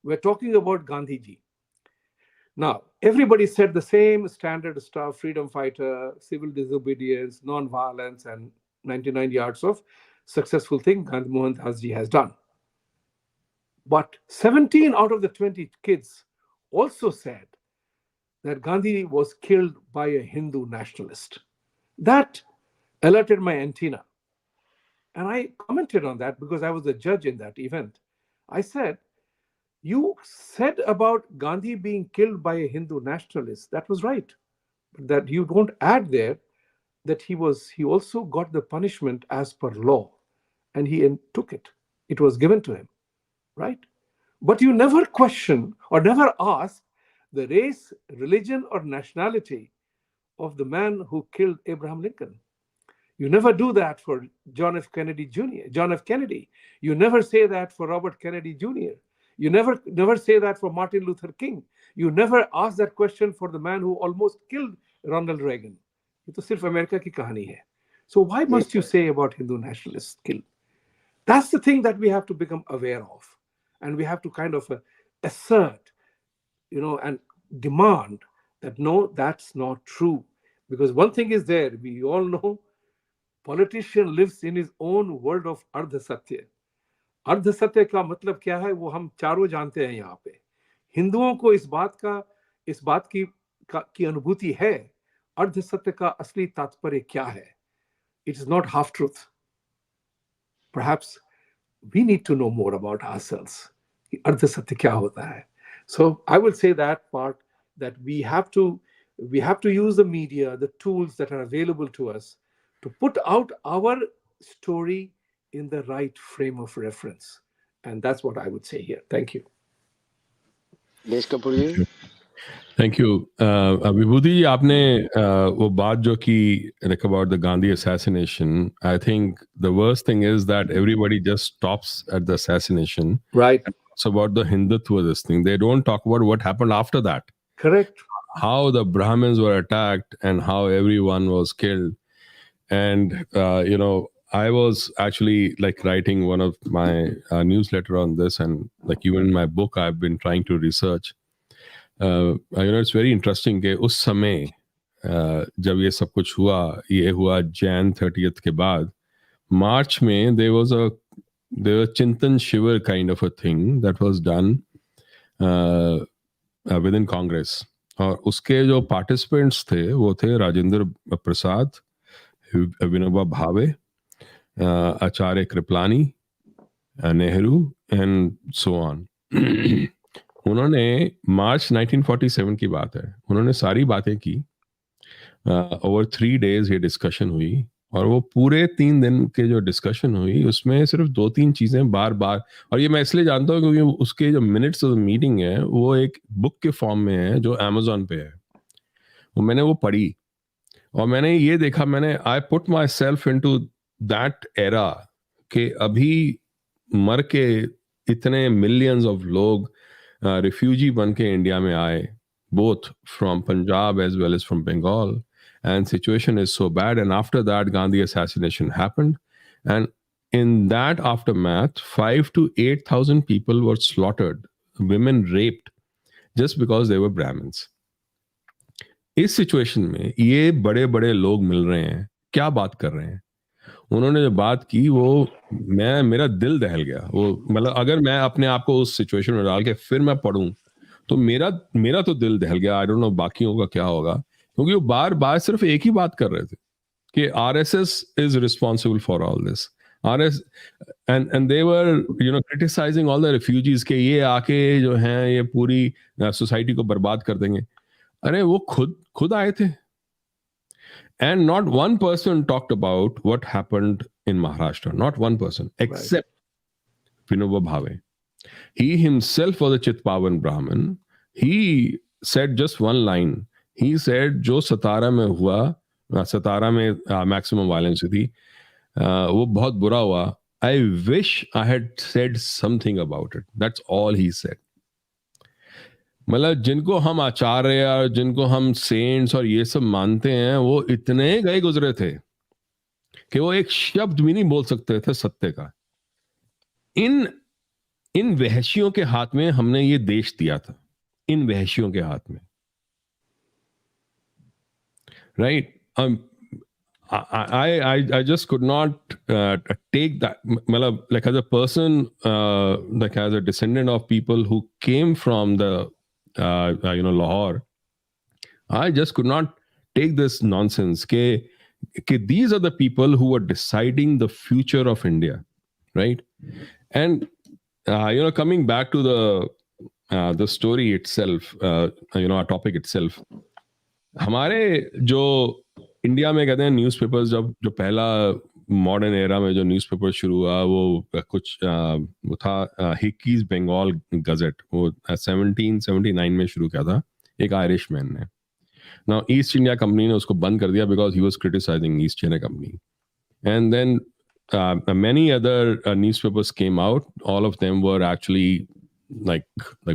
We're talking about Gandhiji. Now, everybody said the same standard stuff: freedom fighter, civil disobedience, non-violence, and 99 yards of successful thing Gandhi Mohandas ji has done. But 17 out of the 20 kids also said that Gandhi was killed by a Hindu nationalist. That alerted my antenna. And I commented on that because I was a judge in that event. I said, you said about Gandhi being killed by a Hindu nationalist. That was right. But that you don't add there that he also got the punishment as per law. And he took it. It was given to him, right? But you never question or never ask the race, religion, or nationality of the man who killed Abraham Lincoln. You never do that for John F. Kennedy Jr., John F. Kennedy. You never say that for Robert Kennedy Jr. You never say that for Martin Luther King. You never ask that question for the man who almost killed Ronald Reagan. ये तो सिर्फ America की कहानी है. So why must you say about Hindu nationalists killed? That's the thing that we have to become aware of. And we have to kind of assert, and demand that no, that's not true. Because one thing is there, we all know politician lives in his own world of ardha satya. अर्ध सत्य का मतलब क्या है वो हम चारों जानते हैं यहाँ पे. हिंदुओं को इस बात की अनुभूति है अर्ध सत्य का असली तात्पर्य क्या है. It is not half truth. Perhaps we need to know more about ourselves. कि अर्ध सत्य क्या होता है. So I will say that part, that we have to use the media, the tools that are available to us, to put out our story in the right frame of reference. And that's what I would say here. Thank you. देश कपूर जी. Thank you. Vibhuti ji, आपने वो बात जो की like about the Gandhi assassination, I think the worst thing is that everybody just stops at the assassination. Right. It's about the Hindutva, this thing. They don't talk about what happened after that. Correct. How the Brahmins were attacked and how everyone was killed. And, I was actually like writing one of my newsletter on this, and like even in my book, I've been trying to research. It's very interesting कि उस समय जब ये सब कुछ हुआ, ये हुआ Jan 30th के बाद, March में there was Chintan Shivar kind of a thing that was done within Congress. और उसके जो participants थे वो थे Rajendra Prasad, Vinoba Bhave, Acharya Kripalani, Nehru and so on. उन्होंने मार्च 1947 की बात है, उन्होंने सारी बातें की. ओवर 3 days ये डिस्कशन हुई, और वो पूरे 3 दिन के जो डिस्कशन हुई उसमें सिर्फ 2-3 चीजें बार बार, और ये मैं इसलिए जानता हूँ क्योंकि उसके जो मिनट्स ऑफ द मीटिंग है वो एक बुक के फॉर्म में है जो Amazon पे है. वो मैंने वो पढ़ी और मैंने ये देखा, I put myself into that era कि अभी मर के इतने मिलियंस ऑफ लोग रिफ्यूजी बन के इंडिया में आए, both from Punjab as well as from Bengal, and situation is so bad. And after that, Gandhi assassination happened, and in that aftermath, 5,000 to 8,000 people were slaughtered, women raped, just because they were Brahmins. इस situation में ये बड़े बड़े लोग मिल रहे हैं, क्या बात कर रहे हैं. उन्होंने जो बात की वो मेरा दिल दहल गया. वो मतलब अगर मैं अपने आप को उस सिचुएशन में डाल के फिर मैं पढ़ूं तो मेरा तो दिल दहल गया. आई डोंट नो बाकियों का क्या होगा, क्योंकि वो बार बार सिर्फ एक ही बात कर रहे थे कि RSS is responsible for all this. And they were criticising all the refugees के ये आके जो हैं ये पूरी सोसाइटी को बर्बाद कर देंगे. अरे वो खुद आए थे. And not one person talked about what happened in Maharashtra. Not one person, except Vinoba Bhave. He himself was a Chitpavan Brahmin. He said just one line. He said, "Jo Satara mein hua, Satara mein maximum violence थी, वो बहुत बुरा हुआ. I wish I had said something about it." That's all he said. मतलब जिनको हम आचार्य और जिनको हम सेंट्स और ये सब मानते हैं वो इतने गए गुजरे थे कि वो एक शब्द भी नहीं बोल सकते थे सत्य का. इन वहशियों के हाथ में हमने ये देश दिया था, इन वहशियों के हाथ में. Right. I just could not take that. Like as a person, like as a descendant of people who came from the Lahore, I just could not take this nonsense. Ke these are the people who are deciding the future of India, right? And coming back to the story itself, our topic itself. हमारे जो India में कहते हैं newspapers, जो पहला modern era में जो newspaper शुरू हुआ वो कुछ वो था हिकीज बंगाल गजेट. वो 1779 में शुरू किया था एक आयरिश मैन ने. नाउ ईस्ट इंडिया कंपनी ने उसको बंद कर दिया because he was criticising East India company. And then many other newspapers came out. All of them were actually like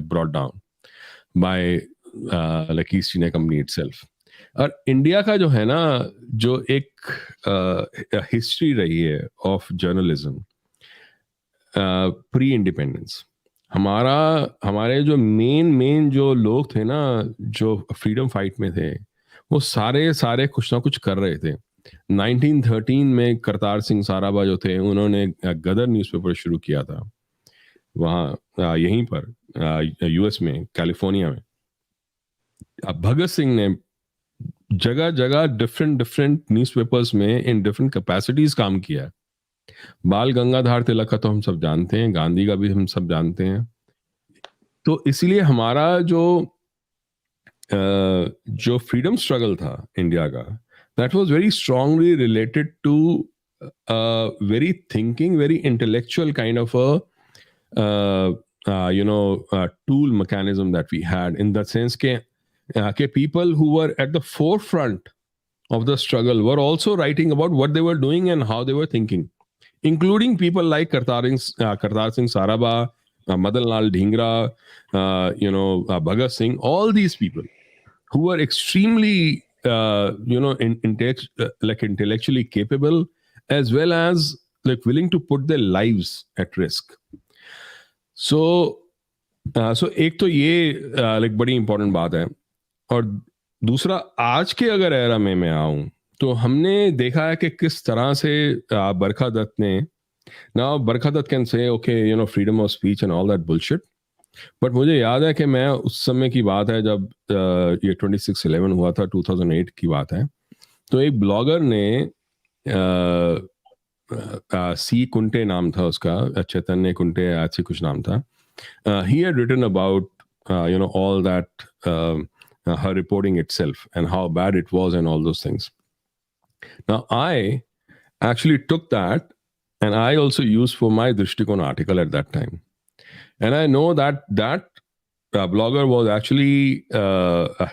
brought down by like East India Company itself. और India का जो है ना, जो एक हिस्ट्री रही है ऑफ जर्नलिज्म, प्री इंडिपेंडेंस हमारे जो मेन जो लोग थे ना, जो फ्रीडम फाइट में थे, वो सारे कुछ ना कुछ कर रहे थे। 1913 में करतार सिंह सराभा जो थे, उन्होंने गदर न्यूज़पेपर शुरू किया था वहाँ यहीं पर यूएस में, कैलिफोर्निया में। भगत सिंह ने जगह जगह डिफरेंट न्यूज़पेपर्स में इन डिफरेंट कैपेसिटीज काम किया। बाल गंगाधर तिलक का तो हम सब जानते हैं, गांधी का भी हम सब जानते हैं। तो इसलिए हमारा जो फ्रीडम स्ट्रगल था इंडिया का, that was very strongly related to very thinking, very intellectual kind of tool mechanism that we had, in the sense ke people who were at the forefront of the struggle were also writing about what they were doing and how they were thinking, including people like Kartar Singh Sarabha, Madan Lal Dhingra, Bhagat Singh, all these people who were extremely intellectually capable, as well as like willing to put their lives at risk. So एक तो ये like बड़ी important बात है। और दूसरा, आज के अगर एरा में मैं आऊं तो हमने देखा है कि किस तरह से बरखा दत्त ने, नाउ Barkha Dutt can say okay freedom of speech and all that bullshit, but मुझे याद है कि मैं उस समय की बात है जब ये 26/11 हुआ था, 2008 की बात है। तो एक ब्लॉगर ने सी कुंटे नाम था उसका, चैतन्य कुंटे ऐसे कुछ नाम था, he had written about all that her reporting itself and how bad it was and all those things. Now I actually took that and I also used for my Drishtikon article at that time, and I know that blogger was actually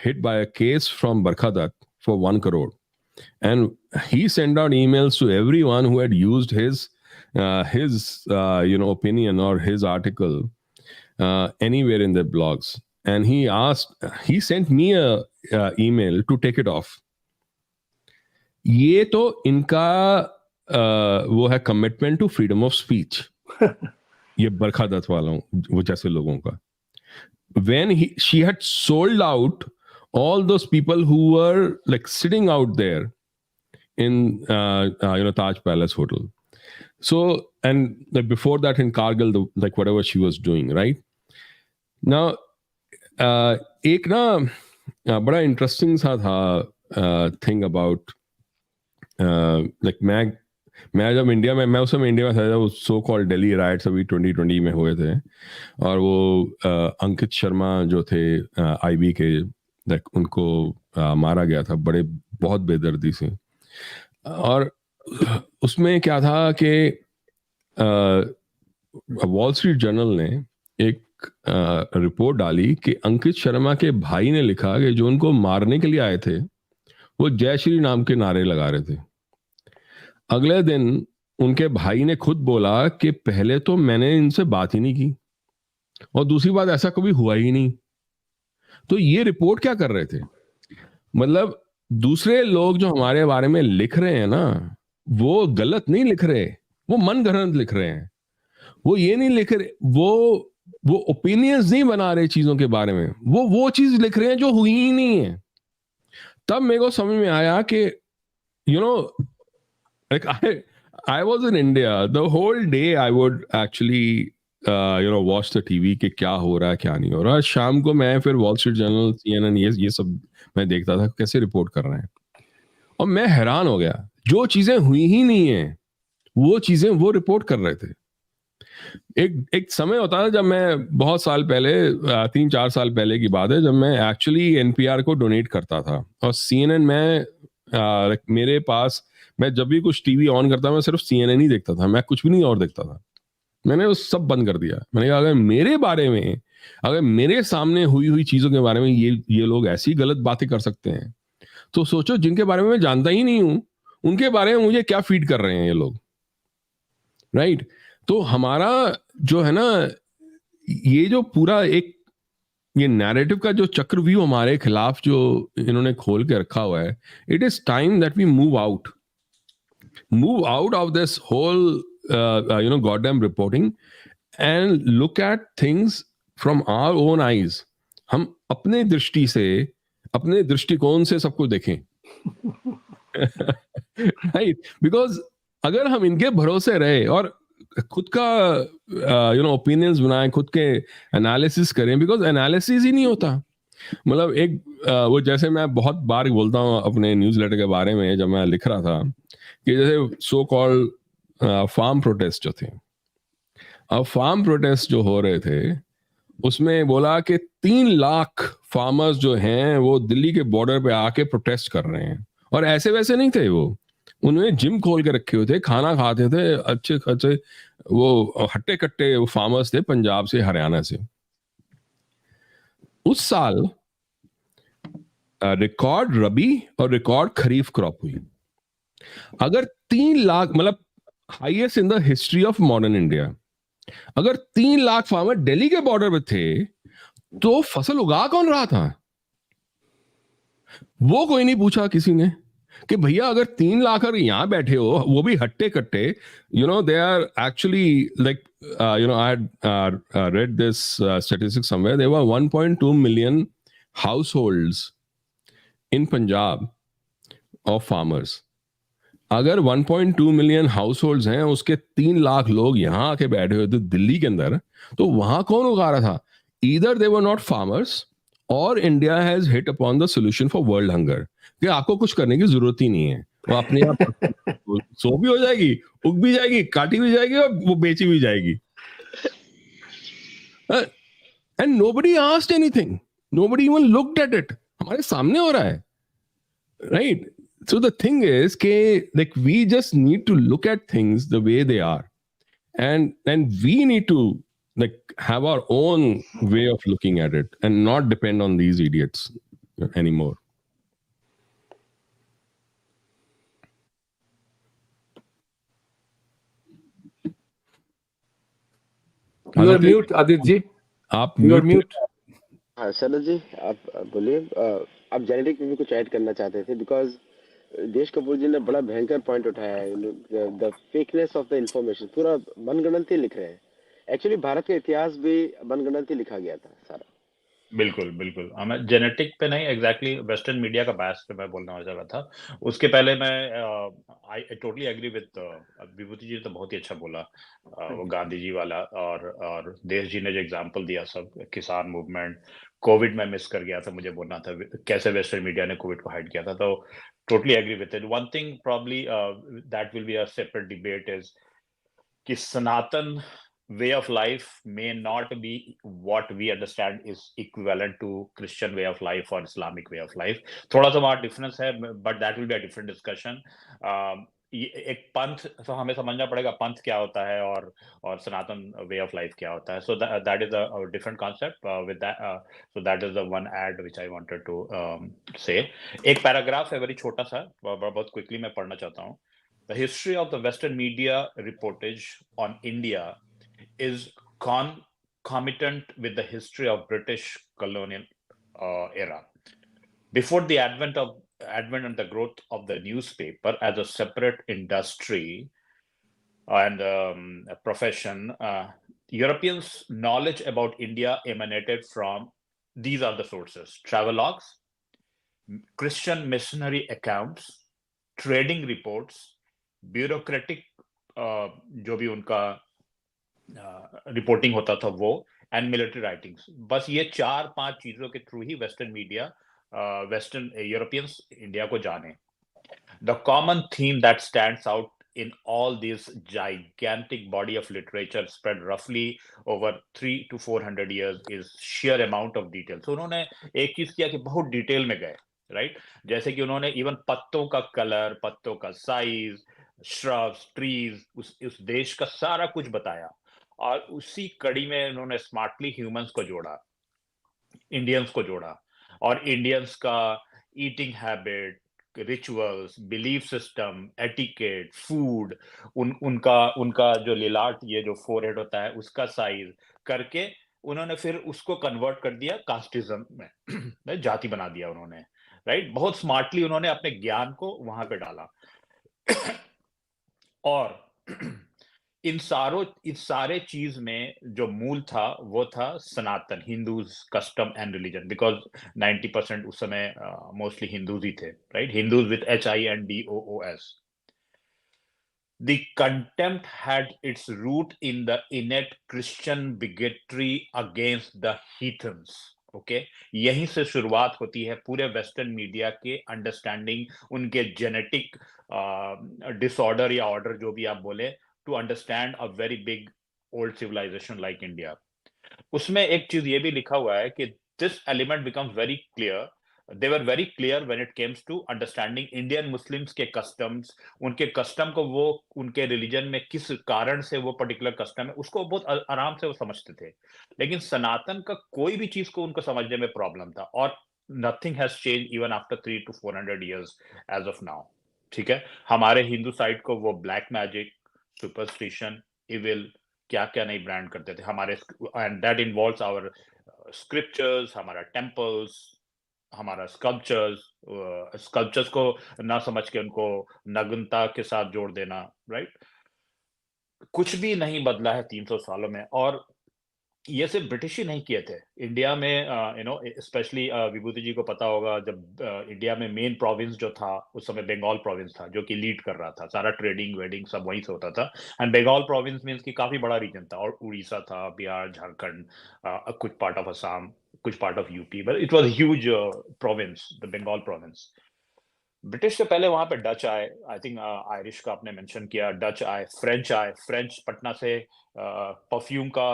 hit by a case from Barkha Dutt for 1 crore, and he sent out emails to everyone who had used his opinion or his article anywhere in their blogs, and he sent me a email to take it off. ये तो इनका वो है commitment to freedom of speech, ये बरखा दत्त वालों वो जैसे लोगों का। When she had sold out all those people who were like sitting out there in Taj Palace Hotel. So, and like before that in Kargil, like whatever she was doing, right? Now, एक ना बड़ा interesting सा था thing about like मैं जब India में, मैं उस समय इंडिया में था जब सो कॉल्ड दिल्ली राइट्स अभी 2020 में हुए थे, और वो अंकित शर्मा जो थे आईबी के, लाइक उनको मारा गया था बहुत बेदर्दी से। और उसमें क्या था कि वॉल स्ट्रीट जर्नल ने एक रिपोर्ट डाली कि अंकित शर्मा के भाई ने लिखा कि जो उनको मारने के लिए आए थे वो जय श्री नाम के नारे लगा रहे थे। अगले दिन उनके भाई ने खुद बोला कि पहले तो मैंने इनसे बात ही नहीं की, और दूसरी बात ऐसा कभी हुआ ही नहीं। तो ये रिपोर्ट क्या कर रहे थे, मतलब दूसरे लोग जो हमारे बारे में लिख रहे हैं ना, वो गलत नहीं लिख रहे, वो मनगढ़ंत लिख रहे हैं। वो ये नहीं लिख रहे, वो ओपिनियंस नहीं बना रहे चीजों के बारे में, वो चीज लिख रहे हैं जो हुई ही नहीं है। तब मेरे को समझ में आया कि like I was in India the whole day. I would actually watch the TV कि क्या हो रहा है क्या नहीं हो रहा। शाम को मैं फिर वॉल स्ट्रीट जर्नल, CNN ये सब मैं देखता था कैसे रिपोर्ट कर रहे हैं, और मैं हैरान हो गया। जो चीजें हुई ही नहीं है वो चीजें वो रिपोर्ट कर रहे थे। एक समय होता था जब मैं बहुत साल पहले, 3-4 साल पहले की बात है, जब मैं एक्चुअली NPR को डोनेट करता था, और CNN में मेरे पास, मैं जब भी कुछ टीवी ऑन करता मैं सिर्फ CNN ही देखता था, मैं कुछ भी नहीं और देखता था। मैंने वो सब बंद कर दिया। मैंने कहा अगर मेरे बारे में, अगर मेरे सामने हुई चीजों के बारे में ये लोग ऐसी गलत बातें कर सकते हैं, तो सोचो जिनके बारे में मैं जानता ही नहीं हूं उनके बारे में मुझे क्या फीड कर रहे हैं ये लोग, राइट? तो हमारा जो है ना, ये जो पूरा एक ये नैरेटिव का जो चक्रव्यूह हमारे खिलाफ जो इन्होंने खोल के रखा हुआ है, it is time that we move out of this whole goddamn reporting and look at things from our own eyes. हम अपने दृष्टि से, अपने दृष्टिकोण से सबको देखें. Right? Because अगर हम इनके भरोसे रहे और खुद का ओपिनियंस बनाएं, खुद के एनालिसिस करें, बिकॉज एनालिसिस ही नहीं होता. मतलब एक वो जैसे मैं बहुत बार बोलता हूँ अपने न्यूज़लेटर के बारे में जब मैं लिख रहा था कि जैसे सो कॉल्ड फार्म प्रोटेस्ट जो थे, अब फार्म प्रोटेस्ट जो हो रहे थे उसमें बोला कि 3 लाख फार्मर्स जो हैं वो दिल्ली के बॉर्डर पे आके प्रोटेस्ट कर रहे हैं. और ऐसे वैसे नहीं थे वो, उन्होंने जिम खोल के रखे हुए थे, खाना खाते थे अच्छे खासे, वो हट्टे कट्टे वो फार्मर्स थे पंजाब से, हरियाणा से. उस साल रिकॉर्ड रबी और रिकॉर्ड खरीफ क्रॉप हुई. अगर 3 लाख, मतलब highest in the history of modern India, अगर 3 लाख फार्मर दिल्ली के बॉर्डर पे थे तो फसल उगा कौन रहा था? वो कोई नहीं पूछा किसी ने कि भैया अगर 3 लाख अगर यहां बैठे हो, वो भी हट्टे कट्टे, they are actually like, I had read this statistic somewhere. There were 1.2 million households in Punjab of farmers. अगर 1.2 मिलियन हाउस हैं, उसके 3 लाख लोग यहां आके बैठे हुए थे दिल्ली के अंदर, तो वहां कौन उगा रहा था? Either they were not farmers और India has hit upon the solution for world hunger, कि आपको कुछ करने की जरूरत ही नहीं है, वो अपने आप सो भी हो जाएगी, उग भी जाएगी, काटी भी जाएगी और वो बेची भी जाएगी. And nobody asked anything, nobody even looked at it. हमारे सामने हो रहा है, right? So the thing is like we just need to look at things the way they are, and we need to like have our own way of looking at it and not depend on these idiots anymore. You are mute, Aditya ji. आप You are mute. हाँ शरद जी, आप बोलिए. आप genetic में भी कुछ add करना चाहते थे, बिकॉज देश कपूर जी ने बड़ा भयंकर पॉइंट उठाया है, the fakeness of the information. पूरा मनगढ़ंत ही लिख रहे हैं. एक्चुअली भारत का इतिहास भी मनगढ़ंत ही लिखा गया था सारा. बिल्कुल बिल्कुल. मैं जेनेटिक पे नहीं, एग्जैक्टली वेस्टर्न मीडिया का बायस पे मैं बोलना चाह रहा था. उसके पहले मैं आई टोटली एग्री विद विभूति जी ने तो बहुत ही अच्छा बोला, वो गांधी जी वाला, और देश जी ने जो एग्जांपल दिया, सब किसान मूवमेंट, कोविड में मिस कर गया था, मुझे बोलना था कैसे वेस्टर्न मीडिया ने कोविड को हाइड किया था. तो totally agree with it. One thing probably that will be a separate debate is कि Sanatan way of life may not be what we understand is equivalent to Christian way of life or Islamic way of life. थोड़ा सा वहाँ difference है, but that will be a different discussion. एक पंथ, तो हमें समझना पड़ेगा पंथ क्या होता है और सनातन way of life क्या होता है. So that is a different concept. With that, so that is the one add which I wanted to say. एक पैराग्राफ है, very छोटा सा, बहुत quickly मैं पढ़ना चाहता हूँ. The history of the Western media reportage on India is concomitant with the history of British colonial era. Before the advent and the growth of the newspaper as a separate industry and a profession, Europeans' knowledge about India emanated from, these are the sources: travelogues, Christian missionary accounts, trading reports, bureaucratic जो भी उनका reporting होता था वो, and military writings. बस ये 4-5 चीजों के थ्रू ही western media, western Europeans India को जाने. The common theme that stands out in all this gigantic body of literature spread roughly over 300 to 400 years is sheer amount of detail. So उन्होंने एक चीज किया कि बहुत डिटेल में गए, राइट? जैसे कि उन्होंने इवन पत्तों का कलर, पत्तों का साइज, shrubs, trees, उस देश का सारा कुछ बताया, और उसी कड़ी में उन्होंने स्मार्टली ह्यूमंस को जोड़ा, इंडियंस को जोड़ा, और इंडियंस का eating habit, rituals, belief system, etiquette, food, उनका जो लिलाट, ये जो फोरहेड होता है, उसका साइज करके उन्होंने फिर उसको कन्वर्ट कर दिया कास्टिज्म में, जाति बना दिया उन्होंने, राइट? बहुत स्मार्टली उन्होंने अपने ज्ञान को वहां पे डाला. और इन सारे चीज में जो मूल था वो था Sanatan, Hindus custom and religion, because 90% उस समय मोस्टली हिंदूज ही थे, right? Hindus with HINDOOS. The contempt had its root in the innate Christian bigotry against the heathens. Okay, यहीं से शुरुआत होती है पूरे वेस्टर्न मीडिया के अंडरस्टैंडिंग उनके जेनेटिक डिसऑर्डर या ऑर्डर, जो भी आप बोले, to understand a very big old civilisation like India. उसमें एक चीज ये भी लिखा हुआ है कि this element becomes very clear, they were very clear when it comes to understanding Indian Muslims के कस्टम्स, उनके कस्टम को, वो उनके रिलीजन में किस कारण से वो पर्टिकुलर कस्टम है, उसको बहुत आराम से वो समझते थे. लेकिन सनातन का कोई भी चीज को उनको समझने में प्रॉब्लम था, और nothing has change even after 300 to 400 years as of now. ठीक है, हमारे हिंदू साइड को वो ब्लैक मैजिक, सुपरस्टिशन, इविल, क्या क्या नहीं ब्रांड करते थे हमारे, and that involves our scriptures, हमारा टेम्पल्स, हमारा स्कल्पचर्स को ना समझ के उनको नग्नता के साथ जोड़ देना, राइट? कुछ भी नहीं बदला है 300 सालों में. और ये सिर्फ ब्रिटिश ही नहीं किए थे इंडिया में. स्पेशली विभूति जी को पता होगा, जब इंडिया में मेन प्रोविंस जो था उस समय बंगाल प्रोविंस था, जो कि लीड कर रहा था, सारा ट्रेडिंग वेडिंग सब वहीं से होता था. एंड बंगाल प्रोविंस मीन्स की काफी बड़ा रीजन था, और उड़ीसा था, बिहार, झारखंड, कुछ पार्ट ऑफ असम, कुछ part of UP, but it was huge province, the Bengal province. British से पहले वहां पे डच आए, आई थिंक आयरिश का आपने मेंशन किया, डच आए, फ्रेंच पटना से परफ्यूम का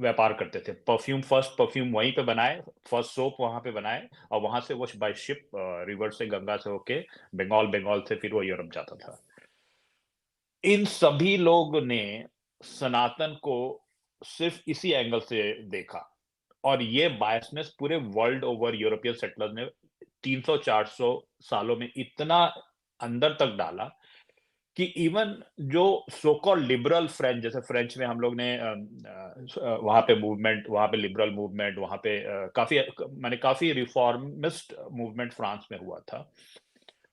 व्यापार करते थे. फर्स्ट परफ्यूम वहीं पे बनाए, फर्स्ट सोप वहां पे बनाए, और वहां से वो बाय शिप रिवर से, गंगा से होके बंगाल से फिर वो यूरोप जाता था. इन सभी लोग ने सनातन को सिर्फ इसी एंगल से देखा, और ये बायसनेस पूरे वर्ल्ड ओवर यूरोपियन सेटलर्स ने 300-400 सालों में इतना अंदर तक डाला कि इवन जो सो कॉल्ड लिबरल फ्रेंच, जैसे फ्रेंच में हम लोग ने वहां पे मूवमेंट, वहां पे लिबरल मूवमेंट, वहां पे काफी रिफॉर्मिस्ट मूवमेंट फ्रांस में हुआ था.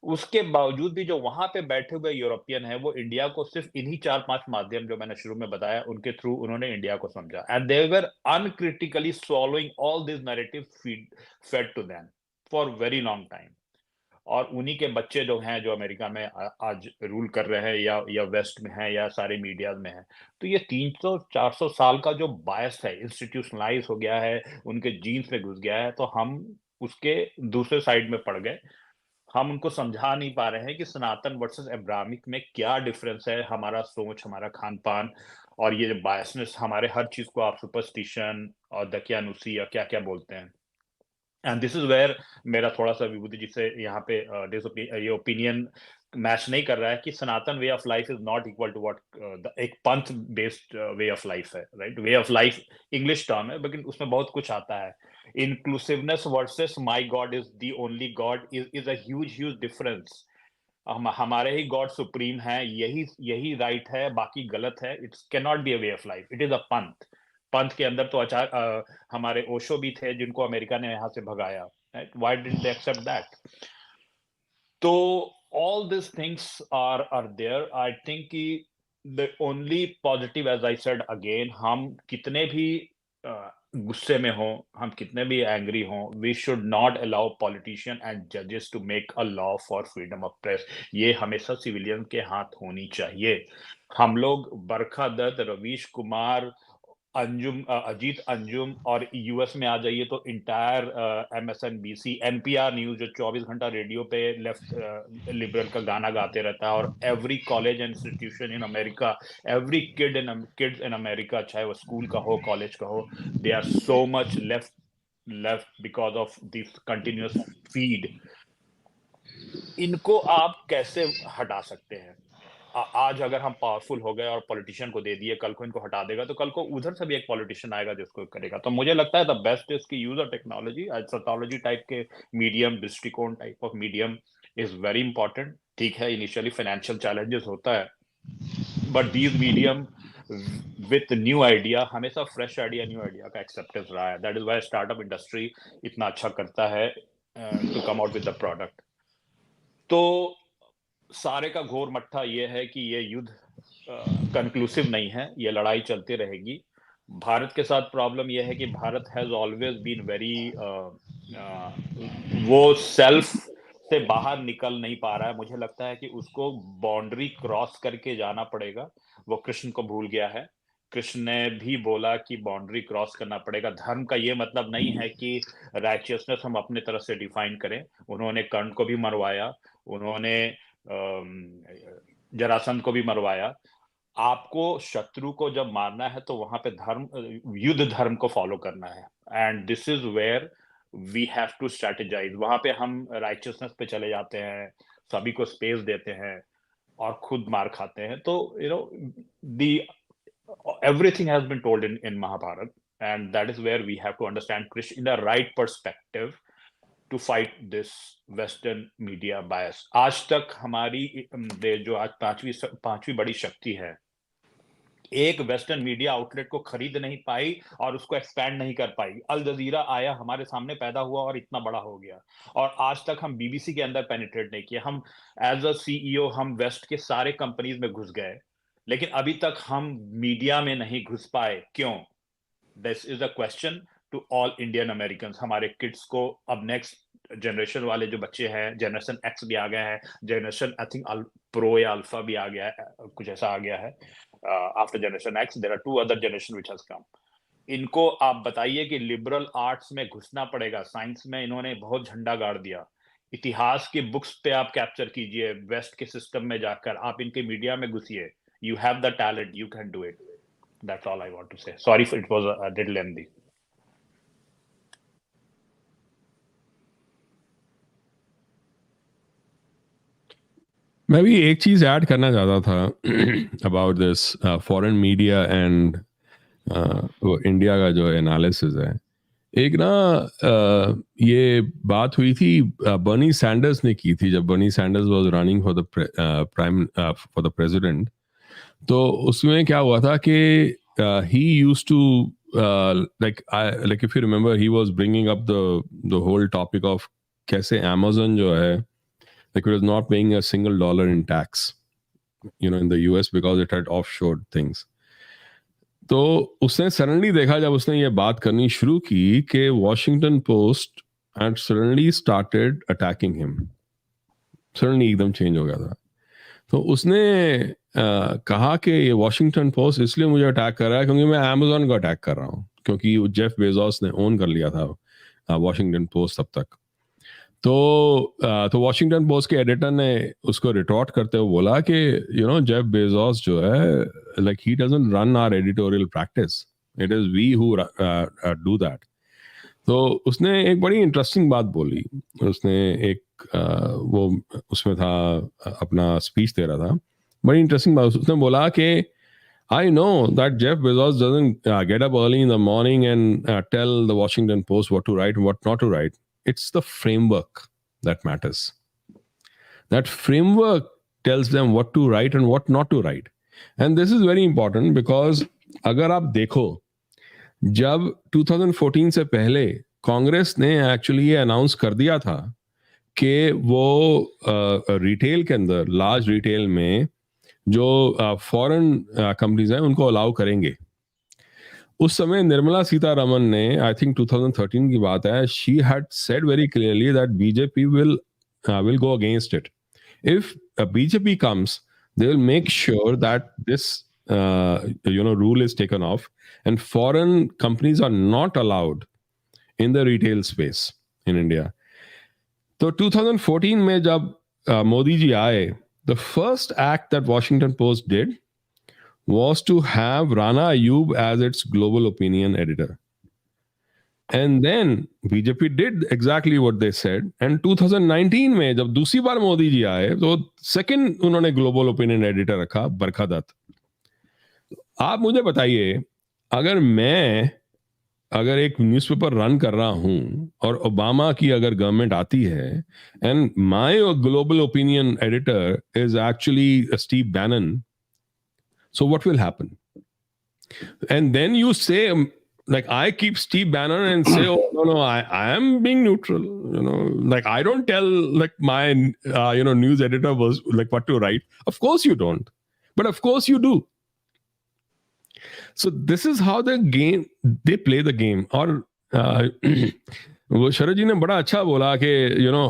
उसके बावजूद भी जो वहां पे बैठे हुए यूरोपियन है, वो इंडिया को सिर्फ इन्हीं 4-5 माध्यम जो मैंने शुरू में बताया उनके थ्रू उन्होंने इंडिया को समझा. And they were uncritically swallowing all this narrative fed to them for very long time. और उन्हीं के बच्चे जो हैं, जो अमेरिका में आज रूल कर रहे हैं, या वेस्ट में हैं, या सारे मीडिया में हैं. तो ये 300-400 साल का जो बायस है, इंस्टीट्यूशनलाइज हो गया है, उनके जीन्स में घुस गया है, तो हम उसके दूसरे साइड में पड़ गए. हम उनको समझा नहीं पा रहे हैं कि सनातन वर्सेस अब्राहमिक में क्या डिफरेंस है, हमारा सोच, हमारा खान पान, और ये जो बायसनेस, हमारे हर चीज को आप सुपरस्टिशन और दकियानुसी या क्या क्या बोलते हैं. एंड दिस इज वेयर मेरा थोड़ा सा विभूति जी से यहाँ पे ये ओपिनियन मैच नहीं कर रहा है कि Sanatan way of life is not equal to what एक पंथ बेस्ड वे ऑफ लाइफ है, right? Way of life English term है, लेकिन उसमें बहुत कुछ आता है. Inclusiveness versus my god is the only god is a huge difference. हमारे ही गॉड सुप्रीम है, यही राइट है, बाकी गलत है. It's can not be a way of life, it is a पंथ. पंथ के अंदर तो हमारे ओशो भी थे, जिनको अमेरिका ने यहाँ से भगाया, right? Why didn't they accept that? तो all this things are there. I think कि the only positive, as I said again, हम कितने भी गुस्से में हो, हम कितने भी एंग्री हो, we should not allow politician and जजेस to make a law for freedom of press. ये हमेशा सिविलियन के हाथ होनी चाहिए. हम लोग बरखा दत्त, रवीश कुमार, अजीत अंजुम, और यूएस में आ जाइए तो इंटायर MSNBC, NPR न्यूज, जो 24 घंटा रेडियो पे लेफ्ट लिबरल का गाना गाते रहता है. और every college and institution in America, every kids in America, चाहे वो स्कूल का हो, कॉलेज का हो, they are so much left because of this continuous feed. इनको आप कैसे हटा सकते हैं? आज अगर हम पावरफुल हो गए और पॉलिटिशियन को दे दिए, कल को इनको हटा देगा, तो कल को उधर से भी एक पॉलिटिशियन आएगा जिसको करेगा. तो मुझे लगता है द बेस्ट इज की यूज ऑफ टेक्नोलॉजी. सैटोलॉजी टाइप के मीडियम, दृष्टिकोण type of medium is very important. ठीक है, इनिशियली फाइनेंशियल चैलेंजेस होता है, but these medium with new idea, हमेशा फ्रेश आइडिया, न्यू आइडिया का एक्सेप्टेंस रहा है. That is why startup industry इतना अच्छा करता है to come out with the product. तो सारे का घोर मट्ठा ये है कि ये युद्ध कंक्लूसिव नहीं है, ये लड़ाई चलती रहेगी। भारत के साथ प्रॉब्लम यह है कि Bharat has always been very, वो सेल्फ से बाहर निकल नहीं पा रहा है। मुझे लगता है कि उसको बाउंड्री क्रॉस करके जाना पड़ेगा। वो कृष्ण को भूल गया है। कृष्ण ने भी बोला कि बाउंड्री क्रॉस करना पड़ेगा। धर्म का ये मतलब नहीं है कि राइचियसनेस हम अपने तरफ से डिफाइन करें। उन्होंने कर्ण को भी मरवाया, उन्होंने जरासंध को भी मरवाया। आपको शत्रु को जब मारना है तो वहां पे धर्म, युद्ध धर्म को फॉलो करना है। And this is where we have to strategise. वहां पे हम राइचियसनेस पे चले जाते हैं, सभी को स्पेस देते हैं और खुद मार खाते हैं। तो दी everything has been told in Mahabharata, and that is where we have to understand Krishna in the right perspective to fight this Western media bias. आज तक हमारी जो आज पांचवी बड़ी शक्ति है, एक वेस्टर्न मीडिया आउटलेट को खरीद नहीं पाई और उसको एक्सपैंड नहीं कर पाई। अल जजीरा आया, हमारे सामने पैदा हुआ और इतना बड़ा हो गया, और आज तक हम बीबीसी के अंदर पेनिट्रेट नहीं किए। हम एज अ सीईओ हम वेस्ट के सारे कंपनीज में घुस गए, लेकिन अभी तक हम मीडिया में नहीं घुस पाए। क्यों? This is a question to all Indian American. हमारे किड्स को, अब नेक्स्ट जनरेशन वाले जो बच्चे हैं, जनरेशन एक्स भी आ गया है, जनरेशन आई थिंक प्रो या अल्फा भी आ गया है, कुछ ऐसा आ गया है। After generation X there are 2 other generation which has come. इनको आप बताइए कि लिबरल आर्ट्स में घुसना पड़ेगा। साइंस में इन्होंने बहुत झंडा गाड़ दिया। इतिहास की बुक्स पे आप कैप्चर कीजिए, वेस्ट के सिस्टम में जाकर आप इनके मीडिया में घुसिए। You have the talent, you can do it. That's all I want to say. Sorry if it was a little lengthy. मैं भी एक चीज ऐड करना चाहता था about this foreign media and वो इंडिया का जो एनालिसिस है। एक ना ये बात हुई थी, बर्नी सैंडर्स ने की थी जब Bernie Sanders was running for the president. तो उसमें क्या हुआ था कि he used to like if you remember he was bringing up the whole topic of कैसे Amazon जो है like it was not paying a single dollar in tax in the US because it had offshore things. तो उसने suddenly देखा, जब उसने ये बात करनी शुरू की, कि Washington post had suddenly started attacking him. Suddenly एकदम चेंज हो गया था। तो उसने कहा कि ये वॉशिंगटन पोस्ट इसलिए मुझे अटैक कर रहा है क्योंकि मैं अमेजोन को अटैक कर रहा हूँ, क्योंकि जेफ बेजोस ने ओन कर लिया था वॉशिंगटन पोस्ट तब तक। तो वॉशिंगटन पोस्ट के एडिटर ने उसको रिटॉर्ट करते हुए बोला कि जेफ बेजोस जो है like he doesn't run our editorial practice, it is we who do that. तो उसने एक बड़ी इंटरेस्टिंग बात बोली। उसने एक वो उसमें था, अपना स्पीच दे रहा था, बड़ी इंटरेस्टिंग बात। उसने बोला कि I know that Jeff Bezos doesn't get up early in the morning and tell the Washington Post what to write and what not to write. It's the framework that matters. That framework tells them what to write and what not to write. And this is very important because अगर आप देखो, जब 2014 से पहले कांग्रेस ने actually ये announce कर दिया था कि वो रिटेल के अंदर, लार्ज रिटेल में जो फॉरेन कंपनीज हैं उनको अलाउ करेंगे। उस समय निर्मला सीतारमन ने, आई थिंक 2013 की बात है, she had said very clearly that BJP will go against it. If BJP comes, they will make sure that this rule is taken off and foreign companies are not allowed in the retail space in India. तो 2014 में जब मोदी जी आए, the first act that Washington Post did was to have Rana Ayub as its global opinion editor. And then BJP did exactly what they said. And 2019 में जब दूसरी बार मोदी जी आए, तो second उन्होंने ग्लोबल ओपिनियन एडिटर रखा, बरखा दत्त। आप मुझे बताइए, अगर एक न्यूज़पेपर रन कर रहा हूं और ओबामा की अगर गवर्नमेंट आती है and my global opinion editor is actually Steve Bannon, so what will happen? And then you say like I keep Steve Bannon and say, oh no, I am being neutral, like I don't tell like my news editor was like what to write. Of course you don't. But of course you do. So this is how they play the game. और वो शरद जी ने बड़ा अच्छा बोला कि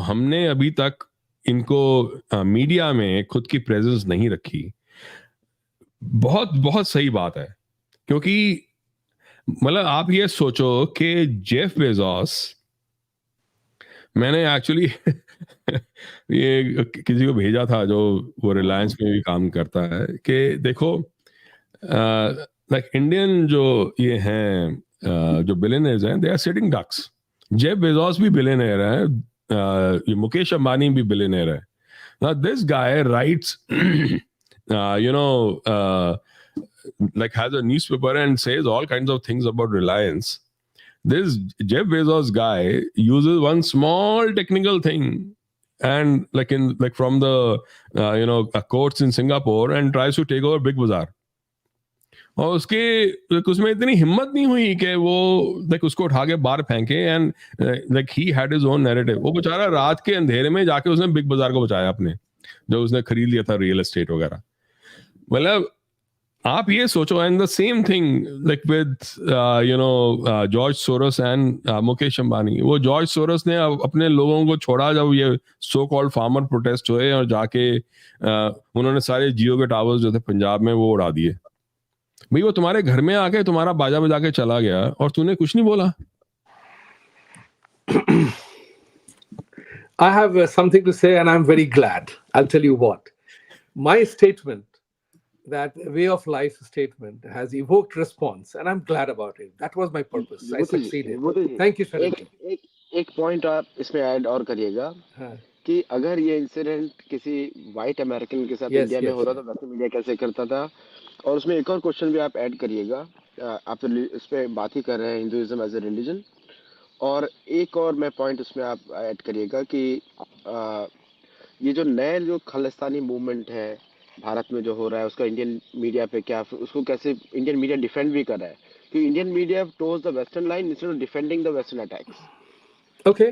हमने अभी तक इनको मीडिया में खुद की प्रेजेंस नहीं रखी. बहुत बहुत सही बात है, क्योंकि मतलब आप ये सोचो कि जेफ बेजोस, मैंने एक्चुअली ये किसी को भेजा था जो वो रिलायंस में भी काम करता है कि देखो लाइक इंडियन जो ये हैं जो बिलियनर्स हैं, they are sitting ducks. Jeff Bezos भी बिलियनर है, ये मुकेश अंबानी भी बिलियनर है. Now this guy writes like has a newspaper and says all kinds of things about Reliance. This Jeff Bezos guy uses one small technical thing and like from the courts in Singapore and tries to take over Big Bazaar. और उसमें इतनी हिम्मत नहीं हुई कि वो like उसको उठा के बाहर फेंके and like he had his own narrative. वो बेचारा रात के अंधेरे में जाके उसने बिग बाजार को बचाया अपने, जो उसने खरीद लिया था रियल एस्टेट वगैरह. मतलब आप ये सोचो, and the same thing like with George Soros and Mukesh Ambani. वो जॉर्ज सोरोस ने अपने लोगों को छोड़ा जब ये सो कॉल्ड फार्मर प्रोटेस्ट हुए और जाके उन्होंने सारे जियो के टावर्स जो थे पंजाब में वो उड़ा दिए. भाई वो तुम्हारे घर में आके तुम्हारा बाजा बजा के चला गया और तूने कुछ नहीं बोला. I have something to say, and I'm very glad. I'll tell you what. My statement, that way of life statement, has evoked response, and I'm glad about it. That was my purpose. I succeeded. Thank you, Sharad. एक point आप इसमें add और करिएगा कि अगर ये incident किसी white American के साथ इंडिया में होता तो वैसे मीडिया कैसे करता था. और उसमें एक और क्वेश्चन भी आप ऐड करिएगा. आप तो इस पे बात ही कर रहे हैं, हिंदुइज्म एज ए रिलीजन. और एक और मैं पॉइंट उसमें आप ऐड करिएगा कि ये जो नए जो खालिस्तानी मूवमेंट है भारत में जो हो रहा है, उसका इंडियन मीडिया पे क्या, उसको कैसे इंडियन मीडिया डिफेंड भी कर रहा है. क्योंकि Indian media toes the western line instead of defending the western attacks. Okay,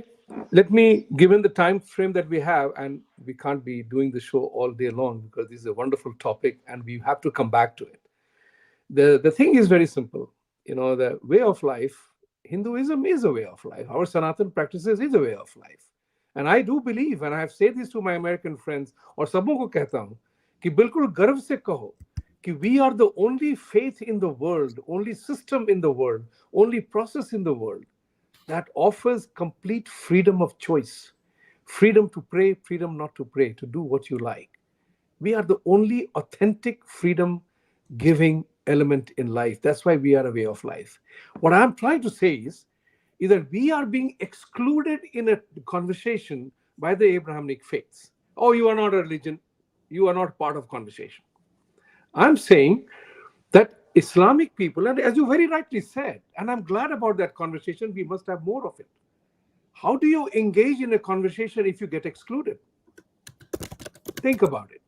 let me, given the time frame that we have, and we can't be doing the show all day long because this is a wonderful topic and we have to come back to it. The thing is very simple. The way of life, Hinduism is a way of life. Our Sanatan practices is a way of life. And I do believe, and I have said this to my American friends, और सबों को कहता हूँ कि बिल्कुल गर्व से कहो कि we are the only faith in the world, only system in the world, only process in the world that offers complete freedom of choice, freedom to pray, freedom not to pray, to do what you like. We are the only authentic freedom giving element in life. That's why we are a way of life. What I'm trying to say is either we are being excluded in a conversation by the Abrahamic faiths. Oh, you are not a religion. You are not part of conversation. I'm saying that Islamic people, and as you very rightly said, and I'm glad about that conversation, we must have more of it. How do you engage in a conversation if you get excluded? Think about it.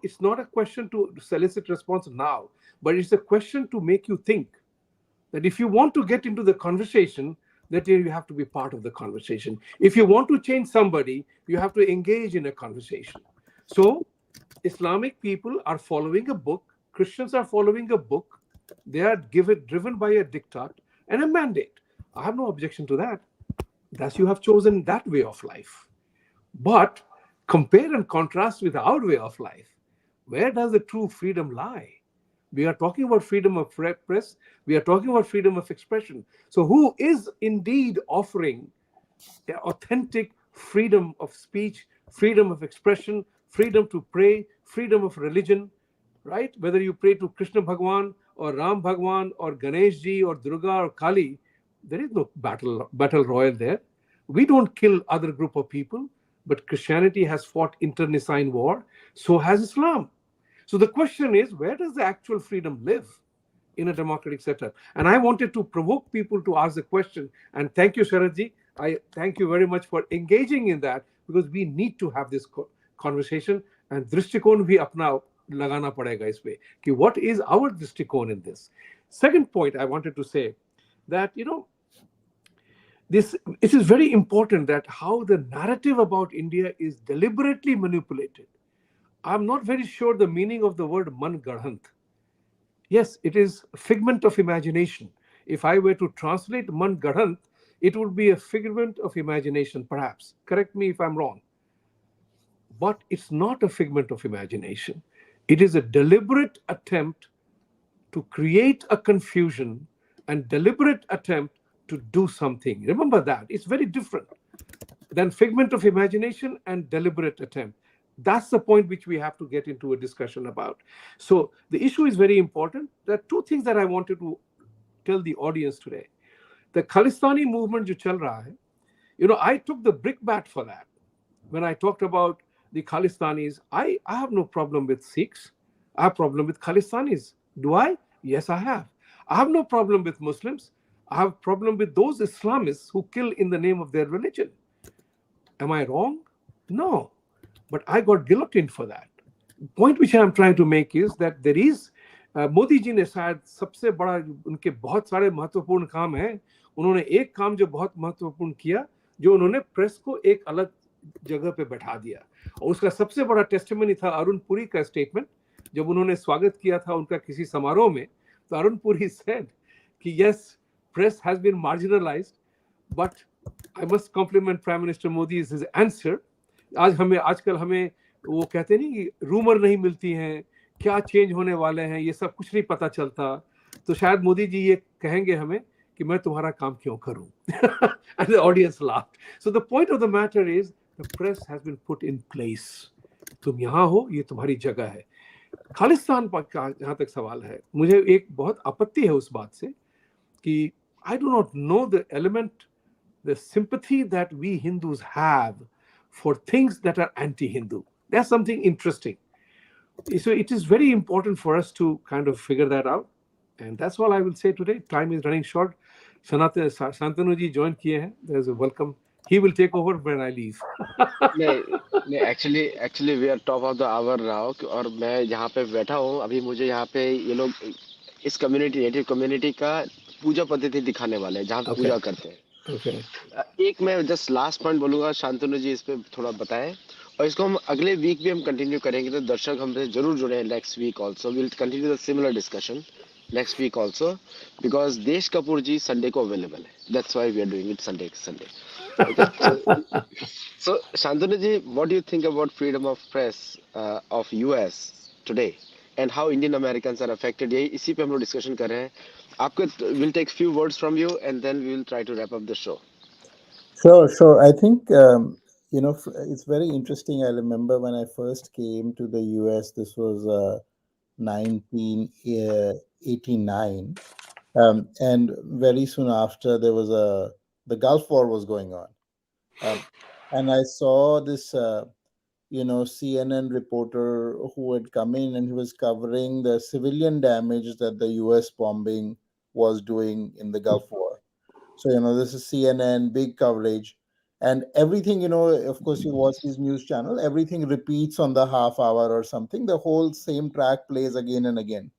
It's not a question to solicit response now, but it's a question to make you think that if you want to get into the conversation, that you have to be part of the conversation. If you want to change somebody, you have to engage in a conversation. So Islamic people are following a book. Christians are following a book. They are driven by a diktat and a mandate. I have no objection to that. Thus, you have chosen that way of life. But compare and contrast with our way of life. Where does the true freedom lie? We are talking about freedom of press. We are talking about freedom of expression. So who is indeed offering the authentic freedom of speech, freedom of expression, freedom to pray, freedom of religion? Right? Whether you pray to Krishna Bhagwan or Ram Bhagwan or Ganesh Ji or Durga or Kali, there is no battle royal there. We don't kill other group of people, but Christianity has fought internecine war. So has Islam. So the question is, where does the actual freedom live in a democratic setup? And I wanted to provoke people to ask the question. And thank you, Sharad Ji. I thank you very much for engaging in that, because we need to have this conversation. And दृष्टिकोण भी अपना लगाना पड़ेगा इस पे कि what is our दृष्टिकोण in this. Second point I wanted to say that this is very important, that how the narrative about India is deliberately manipulated. I'm not very sure the meaning of the word man garhant. Yes, it is a figment of imagination. If I were to translate man garhant, it would be a figment of imagination, perhaps. Correct me if I'm wrong. But it's not a figment of imagination. It is a deliberate attempt to create a confusion and deliberate attempt to do something. Remember that. It's very different than figment of imagination and deliberate attempt. That's the point which we have to get into a discussion about. So the issue is very important. There are two things that I wanted to tell the audience today. The Khalistani movement जो चल रहा है, I took the brickbat for that. When I talked about the Khalistanis, I have no problem with Sikhs. I have problem with Khalistanis. Do I? Yes, I have. I have no problem with Muslims. I have problem with those Islamists who kill in the name of their religion. Am I wrong? No. But I got guillotined for that. Point which I am trying to make is that there is Modi ji ने शायद सबसे बड़ा, उनके बहुत सारे महत्वपूर्ण काम हैं, उन्होंने एक काम जो बहुत महत्वपूर्ण किया, जो उन्होंने प्रेस को एक अलग जगह पे बैठा दिया, और उसका सबसे बड़ा टेस्टिमनी था अरुण पुरी का स्टेटमेंट. जब उन्होंने स्वागत किया था उनका किसी समारोह में, तो अरुण पुरी सेड कि yes, press has been marginalised, but I must compliment prime minister Modi is his answer. आजकल हमें वो कहते नहीं कि रूमर नहीं मिलती हैं, क्या चेंज होने वाले हैं, ये सब कुछ नहीं पता चलता. तो शायद मोदी जी ये कहेंगे हमें कि मैं तुम्हारा काम क्यों करूं. And the audience laughed. So the point of the matter is the press has been put in place. तुम यहाँ हो, ये तुम्हारी जगह है. खालिस्तान का जहाँ तक सवाल है, मुझे एक बहुत आपत्ति है उस बात से कि I do not know the element, the sympathy that we Hindus have for things that are anti-Hindu. That's something interesting. So it is very important for us to kind of figure that out. And that's all I will say today. Time is running short. Shantanu ji join kiye hain. There's a welcome. He will take over when I leave. नहीं नहीं, actually we are top of the hour now, और मैं यहाँ पे बैठा हूँ अभी. मुझे यहाँ पे ये लोग इस कम्युनिटी, नेटिव कम्युनिटी का पूजा पद्धति दिखाने वाले हैं, जहाँ पे Okay. पूजा करते हैं. Okay. एक मैं जस्ट लास्ट पॉइंट बोलूंगा, शांतनु जी इस पे थोड़ा बताएं, और इसको हम अगले वीक भी हम कंटिन्यू करेंगे, तो दर्शक हमसे जरूर जुड़े. Next week also will continue the similar discussion next week also, because Desh Kapoor ji Sunday को अवेलेबल है. That's why we are doing it Sunday. Okay. So Shantanu ji, what do you think about freedom of press of US today and how Indian Americans are affected? यही इसी पे हम लोग discussion कर रहे हैं. आपको we'll take few words from you and then we will try to wrap up the show. Sure, sure. I think it's very interesting. I remember when I first came to the US. This was 1989, and very soon after there was the Gulf War was going on, and I saw this CNN reporter who had come in, and he was covering the civilian damage that the US bombing was doing in the Gulf War. So, this is CNN, big coverage. And everything, of course, you watch these news channel, everything repeats on the half hour or something. The whole same track plays again and again.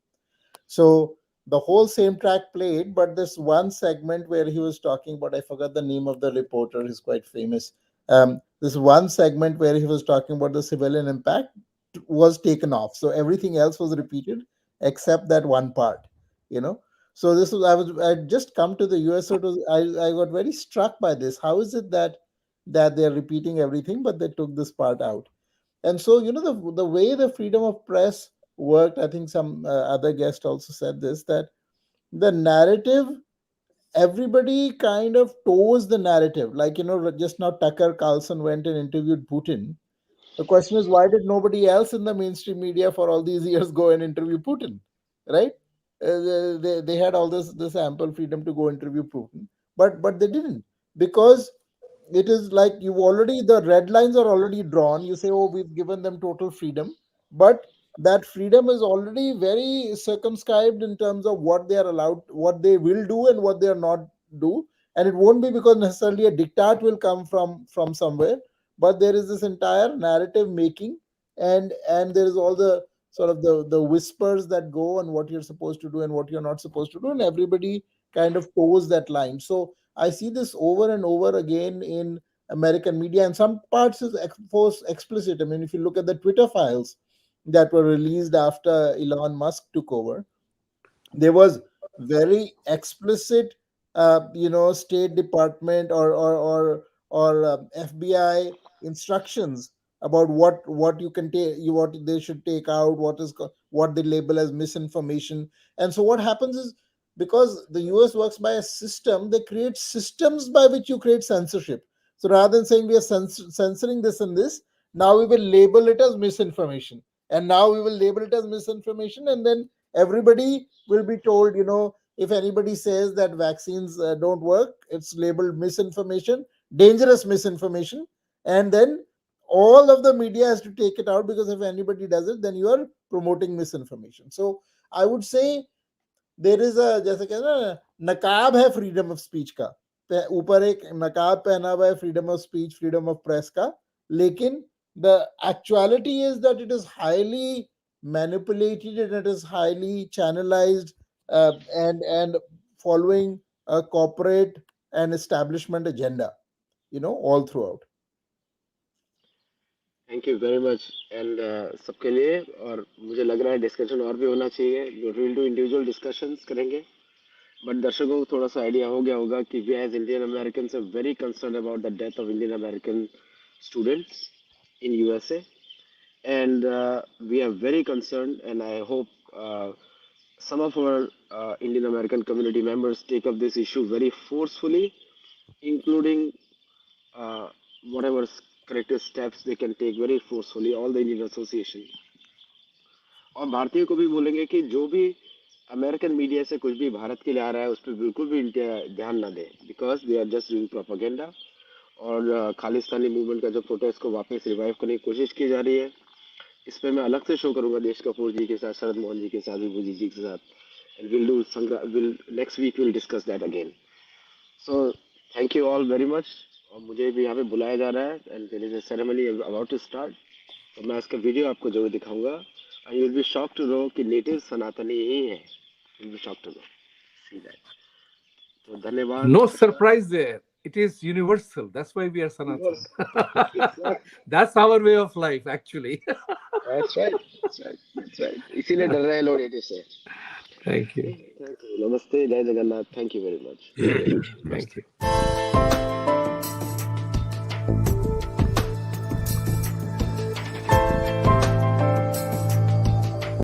So the whole same track played, but this one segment where he was talking about, I forgot the name of the reporter, he's quite famous. This one segment where he was talking about the civilian impact was taken off. So everything else was repeated except that one part, you know. So this was I just come to the US, so I got very struck by this. How is it that they're repeating everything, but they took this part out? And so the way the freedom of press worked, I think some other guest also said this, that the narrative, everybody kind of toes the narrative. Like, just now Tucker Carlson went and interviewed Putin. The question is, why did nobody else in the mainstream media for all these years go and interview Putin, right? They had all this ample freedom to go interview Putin, but they didn't, because it is like the red lines are already drawn. You say, oh, we've given them total freedom, but that freedom is already very circumscribed in terms of what they are allowed, what they will do and what they are not do. And it won't be because necessarily a diktat will come from somewhere, but there is this entire narrative making, and there is all the sort of the whispers that go on what you're supposed to do and what you're not supposed to do, and everybody kind of toes that line. So I see this over and over again in American media, and some parts is explicit. I mean, if you look at the Twitter files, that were released after Elon Musk took over, there was very explicit, State Department or FBI instructions about what you can take, what they should take out, what they label as misinformation. And so what happens is, because the US works by a system, they create systems by which you create censorship. So rather than saying we are censoring this and this, now we will label it as misinformation, and now we will label it as misinformation, and then everybody will be told, if anybody says that vaccines don't work, it's labeled misinformation, dangerous misinformation, and then all of the media has to take it out, because if anybody does it, then you are promoting misinformation. So I would say there is a, जैसे कहते हैं ना, नकाब है freedom of speech का, ऊपर एक नकाब पहना हुआ है freedom of speech, freedom of press का, लेकिन the actuality is that it is highly manipulated and it is highly channelized, and following a corporate and establishment agenda, all throughout. Thank you very much and सबके लिए। और मुझे लग रहा है discussion और भी होना चाहिए, विल डू इंडिविजुअल डिस्कशंस करेंगे, बट दर्शकों को थोड़ा सा आइडिया हो गया होगा कि we as Indian American are very concern about the death of Indian American students in USA, and we are very concerned, and I hope some of our Indian American community members take up this issue very forcefully, including whatever corrective steps they can take very forcefully, all the Indian association। और भारतीयों को भी बोलेंगे कि जो भी American media से कुछ भी भारत के लिए आ रहा है उस पर बिल्कुल भी ध्यान ना दें, because they are just doing propaganda. और खालिस्तानी मूवमेंट का जो प्रोटेस्ट को वापस रिवाइव करने की कोशिश की जा रही है, इस पर मैं अलग से शो करूंगा देश कपूर जी के साथ, शरद मोहन जी के साथ, विभूति जी के साथ, and will next week will discuss that again. So thank you all very much. और मुझे भी यहाँ पे बुलाया जा रहा है and there is a ceremony about to start, तो मैं इसका वीडियो आपको जरूर दिखाऊंगा। And you will be shocked to know कि नेटिव सनातनी ही है, you will be shocked to know see that. तो धन्यवाद। No surprise there. It is universal. That's why we are Sanatan. That's our way of life, actually. That's right. That's right. That's right. इसीलिए डर रहे हैं लोग native से। Thank you. Thank you. Namaste. Jai Jagannath. Thank you very much. Thank you.